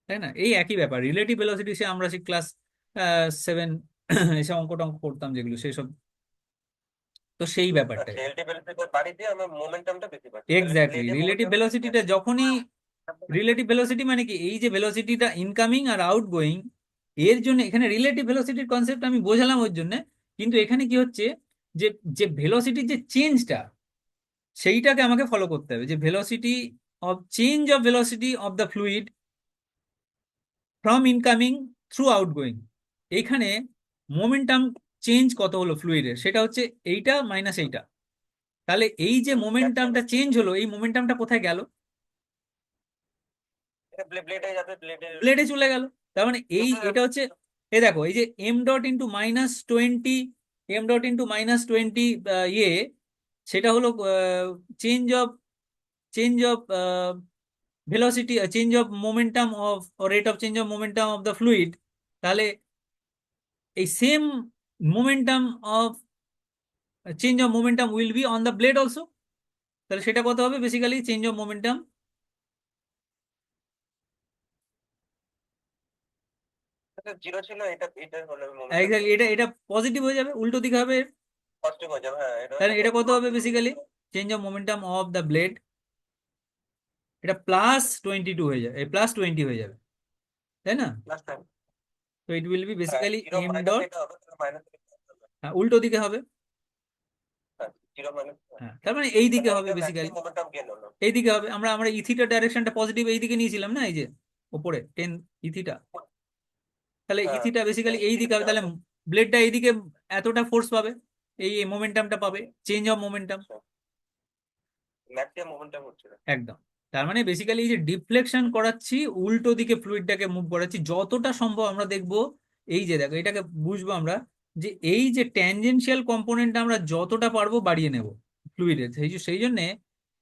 তাই না? এই একই ব্যাপার রিলেটিভ ভেলোসিটি, সে আমরা সেই ক্লাস 7 এসব অঙ্ক টঙ্ক করতাম যেগুলো সেসব, তো সেই ব্যাপারটাই। আচ্ছা, রিলেটিভিটি বাড়ি দিয়ে আমার মোমেন্টামটা বেশি পাচ্ছি, তাহলে এক্স্যাক্টলি, ব্লেডে রিলেটিভ মোমেন্টাম বেশি ভেলোসিটিটা যখনই, রিলেটিভ ভেলোসিটি মানে কি, এই যে ভেলোসিটিটা ইনকামিং আর আউটগোয়িং, এর জন্য এখানে রিলেটিভ ভেলোসিটির কনসেপ্ট আমি বোঝালাম ওর জন্য। কিন্তু এখানে কি হচ্ছে, যে যে ভেলোসিটির যে চেঞ্জটা সেইটাকে আমাকে ফলো করতে হবে, যে velocity of change of velocity of the fluid from incoming through outgoing. এইখানে মোমেন্টাম চেঞ্জ কত হলো ফ্লুইডের, সেটা হচ্ছে এইটা মাইনাস এইটা। তাহলে এই যে মোমেন্টামটা চেঞ্জ হলো, এই মোমেন্টামটা কোথায় গেল? ব্লেডে যাবে, ব্লেডে ব্লেডে চলে গেল। তার মানে এই এটা হচ্ছে, এই দেখো এই যে m.-20, ইয়ে, সেটা হলো change of velocity, change of momentum of rate of change of momentum of the fluid. তাহলে এই same momentum of change of momentum will be on the blade also. তাহলে সেটা কত হবে, basically change of momentum. Zero ছিল, এটা এটা হলো মোমেন্টাম এক্স্যাক্টলি, চেঞ্জ, এটা এটা পজিটিভ হয়ে যাবে, উল্টো দিকে হবে। পজিটিভ হয়ে যাবে, হ্যাঁ এটা তাহলে হলো এটা কত পজিটিভ। হবে, basically change of momentum of the blade, এটা +22 হয়ে যাবে, +20 হয়ে যাবে, তাই না? লাস্ট টাইম, তো ইট উইল বি হ্যাঁ basically zero M minus dot, এটা হবে, তাহলে মাইনাস উল্টো দিকে হবে। হ্যাঁ জিরো মাইনাস, হ্যাঁ, তার মানে এই দিকে তাহলে হবে এটা বেসিক্যালি, ম্যাক্সিমাম মোমেন্টাম গেন হলো। এই দিকে হবে। আমরা আমরা ইথিটার ডাইরেকশনটা পজিটিভ এই দিকে নিয়েছিলাম না, এই যে উপরে 10 ইথিটা। তাহলে হ্যাঁ ইথিটা বেসিক্যালি এই দিকে ইথিটা হবে, তাহলে হবে। ব্লেডটা এইদিকে এতটা ফোর্স পাবে, এই মোমেন্টামটা পাবে, change of momentum. Maximum momentum হচ্ছে না। একদম। তার মানে বেসিক্যালি এই যে ডিফ্লেকশন করাচ্ছি, উল্টো দিকে ফ্লুইডটাকে মুভ করাচ্ছি যতটা সম্ভব। আমরা দেখবো এই যে দেখো, এটাকে বুঝবো আমরা যে এই যে ট্যানজেনশিয়াল কম্পোনেন্ট আমরা যতটা পারবো বাড়িয়ে নেব ফ্লুইডের। সেই জন্য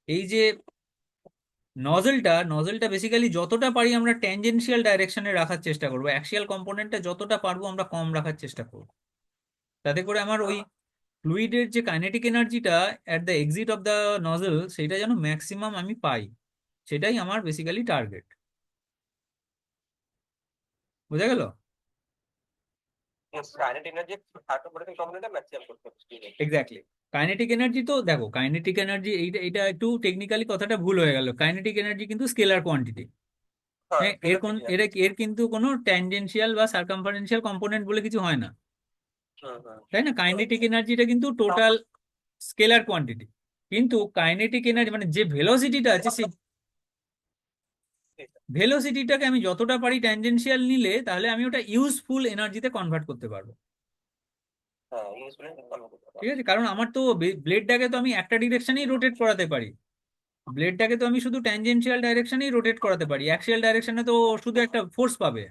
এই যে নজলটা বেসিক্যালি যতটা পারি আমরা ট্যানজেনশিয়াল ডাইরেকশনে রাখার চেষ্টা করবো, অ্যাক্সিয়াল কম্পোনেন্টটা যতটা পারবো আমরা কম রাখার চেষ্টা করবো, তাতে করে আমার ওই ফ্লুইডের যে কাইনেটিক এনার্জিটা at the exit of the nozzle সেটা যেন ম্যাক্সিমাম আমি পাই। সেটাই আমার বেসিক্যালি টার্গেট। বোঝা গেল? কাইনেটিক এনার্জি অটোমেটিক কম্পোনেন্টটা ম্যাক্সিমাম করতে হবে স্পিডে। এক্স্যাক্টলি। কাইনেটিক এনার্জি তো দেখো, কাইনেটিক এনার্জি এইটা এটা একটু টেকনিক্যালি কথাটা ভুল হয়ে গেল। কাইনেটিক এনার্জি কিন্তু স্কেলার কোয়ান্টিটি। হ্যাঁ হ্যাঁ, এর কোন ভেলোসিটি এর জানি। এর কিন্তু কোনো ট্যানজেনশিয়াল বা সার্কামফারেন্সিয়াল কম্পোনেন্ট বলে কিছু হয় না, হুম হুম। তাই না? কাইনেটিক এনার্জিটা কিন্তু টোটাল স্কেলার কোয়ান্টিটি। কিন্তু কাইনেটিক এনার্জি মানে যে ভেলোসিটিটা আছে, সেই ভেলোসিটিটাকে আমি যতটা পারি ট্যানজেনশিয়াল নিলে তাহলে আমি ওটা ইউজফুল এনার্জিতে কনভার্ট করতে পারবো। হ্যাঁ ইউজফুল কনভার্ট করতে ঠিক পারবো। আছে, কারণ আমার তো ব্লেডটাকে তো আমি একটা ডিরেকশনেই রোটেট করাতে পারি। ব্লেডটাকে তো আমি শুধু ট্যানজেনশিয়াল ডাইরেকশনেই রোটেট করাতে পারি, অ্যাক্সিয়াল ডাইরেকশনে তো ও শুধু একটা ফোর্স পাবে,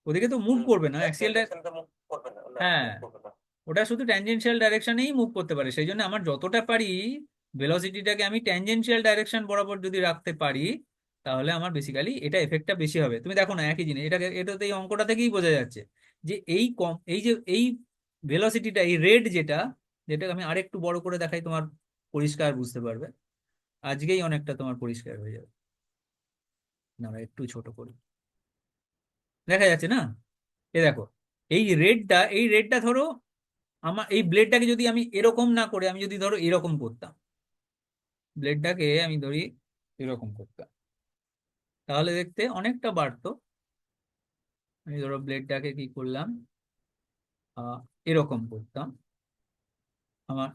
ওদিকে তো মুভ হুম। করবে না অ্যাক্সিয়াল অ্যাক্সিয়াল। ডাইরেকশন তো মুভ করবে না, না হ্যাঁ, মুভ করবে না। ওটা শুধু ট্যানজেনশিয়াল ডাইরেকশনেই মুভ করতে পারে। সেই জন্য আমার যতটা পারি ভেলোসিটিটাকে আমি ট্যানজেনশিয়াল ডাইরেকশন বরাবর যদি রাখতে পারি তাহলে আমার বেসিক্যালি এটা এফেক্টটা বেশি হবে। তুমি দেখো না একই জিনিস, এটাতে এই অঙ্কটা থেকেই বোঝা যাচ্ছে যে এই যে এই ভেলোসিটিটা, এই রেড যেটা, যেটা আমি আরেকটু বড় করে দেখাই তোমার পরিষ্কার বুঝতে পারবে। আজকেই অনেকটা তোমার পরিষ্কার হয়ে যাবে। না, একটু ছোট করি, দেখা যাচ্ছে না? এ দেখো, এই রেডটা ধরো, আমার এই ব্লেডটাকে যদি আমি এরকম না করে আমি যদি ধরো এরকম করতাম, ব্লেডটাকে আমি ধরি এরকম করতাম, তাহলে দেখতে অনেকটা বাড়তো। আমি ধরো ব্লেডটাকে কি করলাম, আহ এরকম করতাম। আমার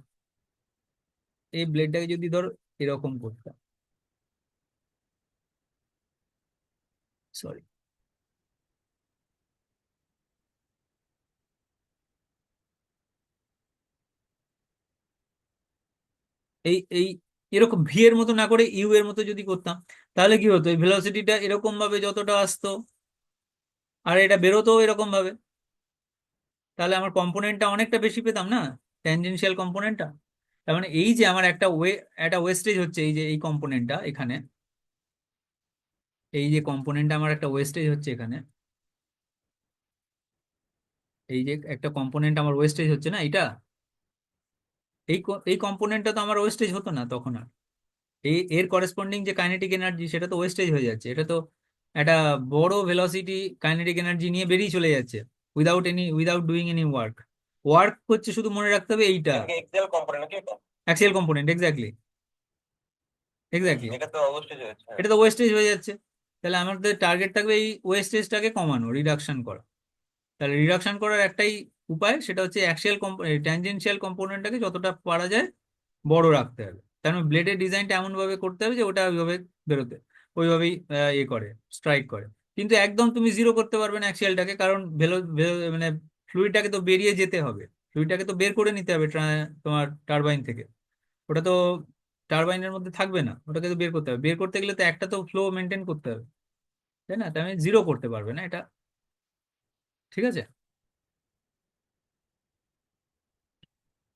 এই ব্লেডটাকে যদি ধরো এরকম করতাম, সরি, এই এরকম ভি এর মতো না করে ইউ এর মতো যদি করতাম, তাহলে কি হতো, এই ভেলোসিটিটা এরকম ভাবে যতটা আসতো আর এটা বেরোতো এরকম ভাবে, তাহলে আমার কম্পোনেন্টটা অনেকটা বেশি পেতাম না, ট্যানজেনশিয়াল কম্পোনেন্টটা। তার মানে এই যে আমার একটা ওয়েস্টেজ হচ্ছে, এই যে এই কম্পোনেন্টটা এখানে, এই যে কম্পোনেন্টটা আমার একটা ওয়েস্টেজ হচ্ছে এখানে, এই যে একটা কম্পোনেন্ট আমার ওয়েস্টেজ হচ্ছে না এটা, এই কম্পোনেন্টটা তো আমার ওয়েস্টেজ হতো না তখন আর। এর করেসপন্ডিং যে কাইনেটিক এনার্জি সেটা তো ওয়েস্টেজ হয়ে যাচ্ছে, এটা তো একটা বড় ভেলোসিটি কাইনেটিক এনার্জি নিয়ে বেরিয়ে চলে যাচ্ছে without doing any work. Work হচ্ছে শুধু মনে রাখতে হবে এইটা, এটাকে এক্সেল কম্পোনেন্ট নাকি এটা? Axial component. Exactly, exactly. এটা তো অবশ্যই হয়েছে, হ্যাঁ। এটা তো ওয়েস্টেজ হয়ে যাচ্ছে। তাহলে আমাদের টার্গেট থাকবে এই ওয়েস্টেজটাকে কমানো, রিডাকশন করা। তাহলে রিডাকশন করার একটাই উপায়, সেটা হচ্ছে অ্যাক্সিয়াল ট্যানজেনশিয়াল কম্পোনেন্টটাকে যতটা পারা যায় বড় রাখতে হবে। তার মানে ব্লেডের ডিজাইনটা এমন ভাবে করতে হবে যে ওটা ওইভাবে বেরোতে, ওইভাবেই ইয়ে করে, স্ট্রাইক করে। কিন্তু একদম তুমি জিরো করতে পারবে না অ্যাক্সিয়ালটাকে, কারণ মানে ফ্লুইডটাকে তো বেরিয়ে যেতে হবে, ফ্লুইডটাকে তো বের করে নিতে হবে তোমার টারবাইন থেকে। ওটা তো টারবাইনের মধ্যে থাকবে না, ওটাকে তো বের করতে হবে। বের করতে গেলে তো একটা তো ফ্লো মেনটেন করতে হবে, তাই না? তার মানে জিরো করতে পারবে না এটা। ঠিক আছে?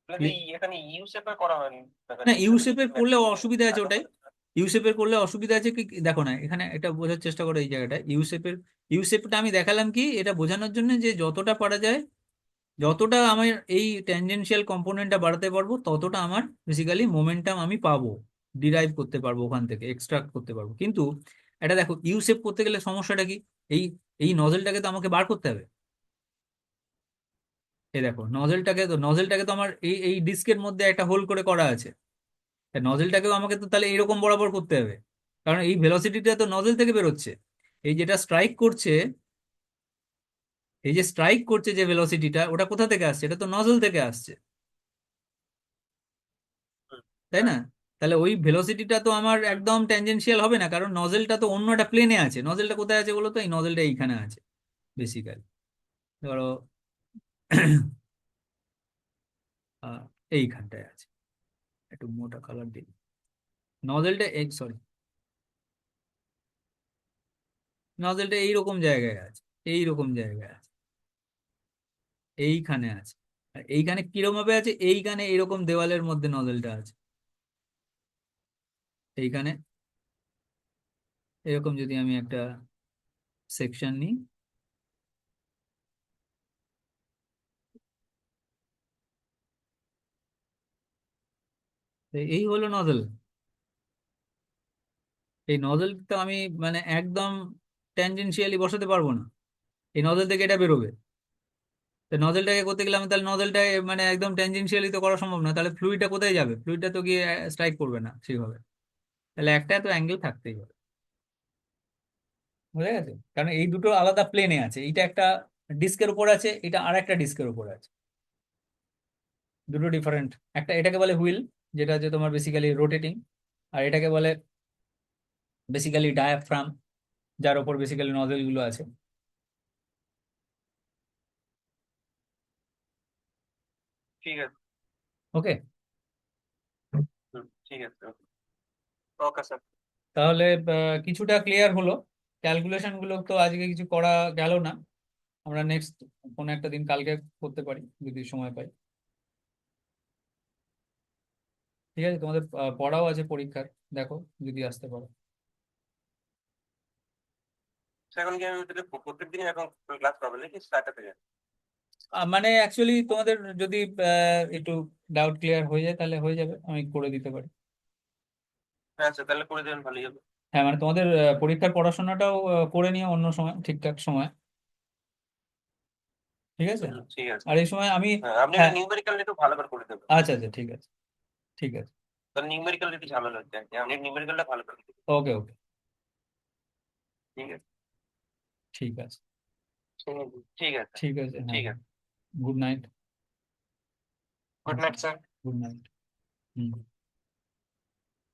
তাহলে এখানে ইউ শেপে করা হয়নি না, দেখাচ্ছে, ইউ তাহলে শেপের করলে ম্যাক্সিমাম অসুবিধা আছে ওটাই। সার্কামফারেন্স। ইউ শেপের করলে অসুবিধা আছে কি দেখো না, এখানে এটা বোঝার চেষ্টা করো এই জায়গাটা। ইউ শেপটা আমি দেখালাম কি, এটা বোঝানোর জন্য যে যতটা পারা যায়, যতটা আমার এই ট্যানজেনশিয়াল কম্পোনেন্টটা বাড়াতে পারবো ততটা আমার বেসিক্যালি মোমেন্টাম আমি পাবো, ডিরাইভ করতে পারবো ওখান থেকে, এক্সট্রাক্ট করতে পারবো। কিন্তু এটা দেখো, ইউ শেপ করতে গেলে সমস্যাটা কি, এই এই নজেলটাকে তো আমাকে বার করতে হবে। এই দেখো, নজেলটাকে তো আমার এই এই ডিস্কের মধ্যে একটা হোল করে করা আছে, নজেলটাকেও আমাকে তো তাহলে এরকম বরাবর করতে হবে, কারণ এই ভেলোসিটিটা তো নজেল থেকে বেরোচ্ছে। এই যেটা স্ট্রাইক করছে, এই যে স্ট্রাইক করছে যে ভেলোসিটিটা, ওটা কোথা থেকে আসছে, এটা তো নজেল থেকে আসছে, তাই না? তাহলে ওই ভেলোসিটিটা তো আমার একদম ট্যানজেনশিয়াল হবে না, কারণ নজেলটা তো অন্য একটা প্লেনে আছে। নজেলটা কোথায় আছে বলো তো? এই নজেলটা এইখানে আছে বেসিক্যালি, ধরো এইখানটায় আছে। একটু মোটা কালার দিই। নজেলটা সরি, নজেলটা এইরকম জায়গায় আছে, এইরকম জায়গায় আছে, এইখানে আছে। আর এইখানে কিরকম ভাবে আছে, এইখানে এরকম দেওয়ালের মধ্যে নজেলটা আছে, এইখানে এরকম। যদি আমি একটা সেকশন নিই, তো এই হলো নজেল। এই নজেল তো আমি মানে একদম ট্যানজেনশিয়ালি বসাতে পারবো না, এই নজেল থেকে এটা বেরোবে। তো নজেলটাকে করতে গেলে আমি তাহলে নজেলটা মানে একদম ট্যানজেনশিয়ালি তো করা সম্ভব না, তাহলে ফ্লুইডটা কোথায় যাবে, ফ্লুইডটা তো গিয়ে স্ট্রাইক করবে না সেইভাবে। তাহলে একটা তো অ্যাঙ্গেল থাকতেই হবে, বুঝা গেছে? কারণ এই দুটো আলাদা প্লেনে আছে, এইটা একটা ডিস্কের উপর আছে, এটা আর একটা ডিস্কের উপর আছে, দুটো ডিফারেন্ট। একটা এটাকে বলে হুইল, যেটা হচ্ছে তোমার বেসিক্যালি রোটেটিং, আর এটাকে বলে বেসিক্যালি ডায়াফ্রাম, যার উপর বেসিক্যালি নজেল গুলো আছে। ঠিক আছে। ওকে, ঠিক আছে। Okay sir. তাহলে কিছুটা ক্লিয়ার হলো। ক্যালকুলেশন গুলো তো আজকে কিছু করা গেল না, আমরা নেক্সট কোনো একটা দিন কালকে করতে পারি যদি সময় পাই। ঠিক আছে, তোমাদের পড়াও আছে পরীক্ষার, দেখো যদি আসতে পারো। এখন কি আমি তাহলে প্রত্যেকদিনই এখন ক্লাস পাবো নাকি স্টার্ট থেকে? মানে অ্যাকচুয়ালি তোমাদের যদি একটু ডাউট ক্লিয়ার হয়ে যায় তাহলে হয়ে যাবে, আমি করে দিতে পারি। হ্যাঁ আচ্ছা, তাহলে করে দেবেন, ভালোই হবে। হ্যাঁ মানে তোমাদের পরীক্ষার পড়াশোনাটাও করে নিও অন্য সময়, ঠিকঠাক সময়। ঠিক আছে, ঠিক আছে। আর এই সময় আমি, হ্যাঁ, আপনি একটু হ্যাঁ নিউমেরিক্যাল একটু ভালো করে করে দেবেন। আচ্ছা আচ্ছা ঠিক আছে, ঠিক আছে। কারণ নিউমেরিক্যাল একটু ঝামেলা হচ্ছে আর কি, আপনি নিউমেরিক্যালটা ভালো করে দেবেন। ওকে ওকে, ঠিক আছে। ঠিক আছে, ঠিক আছে। ঠিক আছে, হ্যাঁ। ঠিক আছে। Good night. Good night sir. Good night. হুম।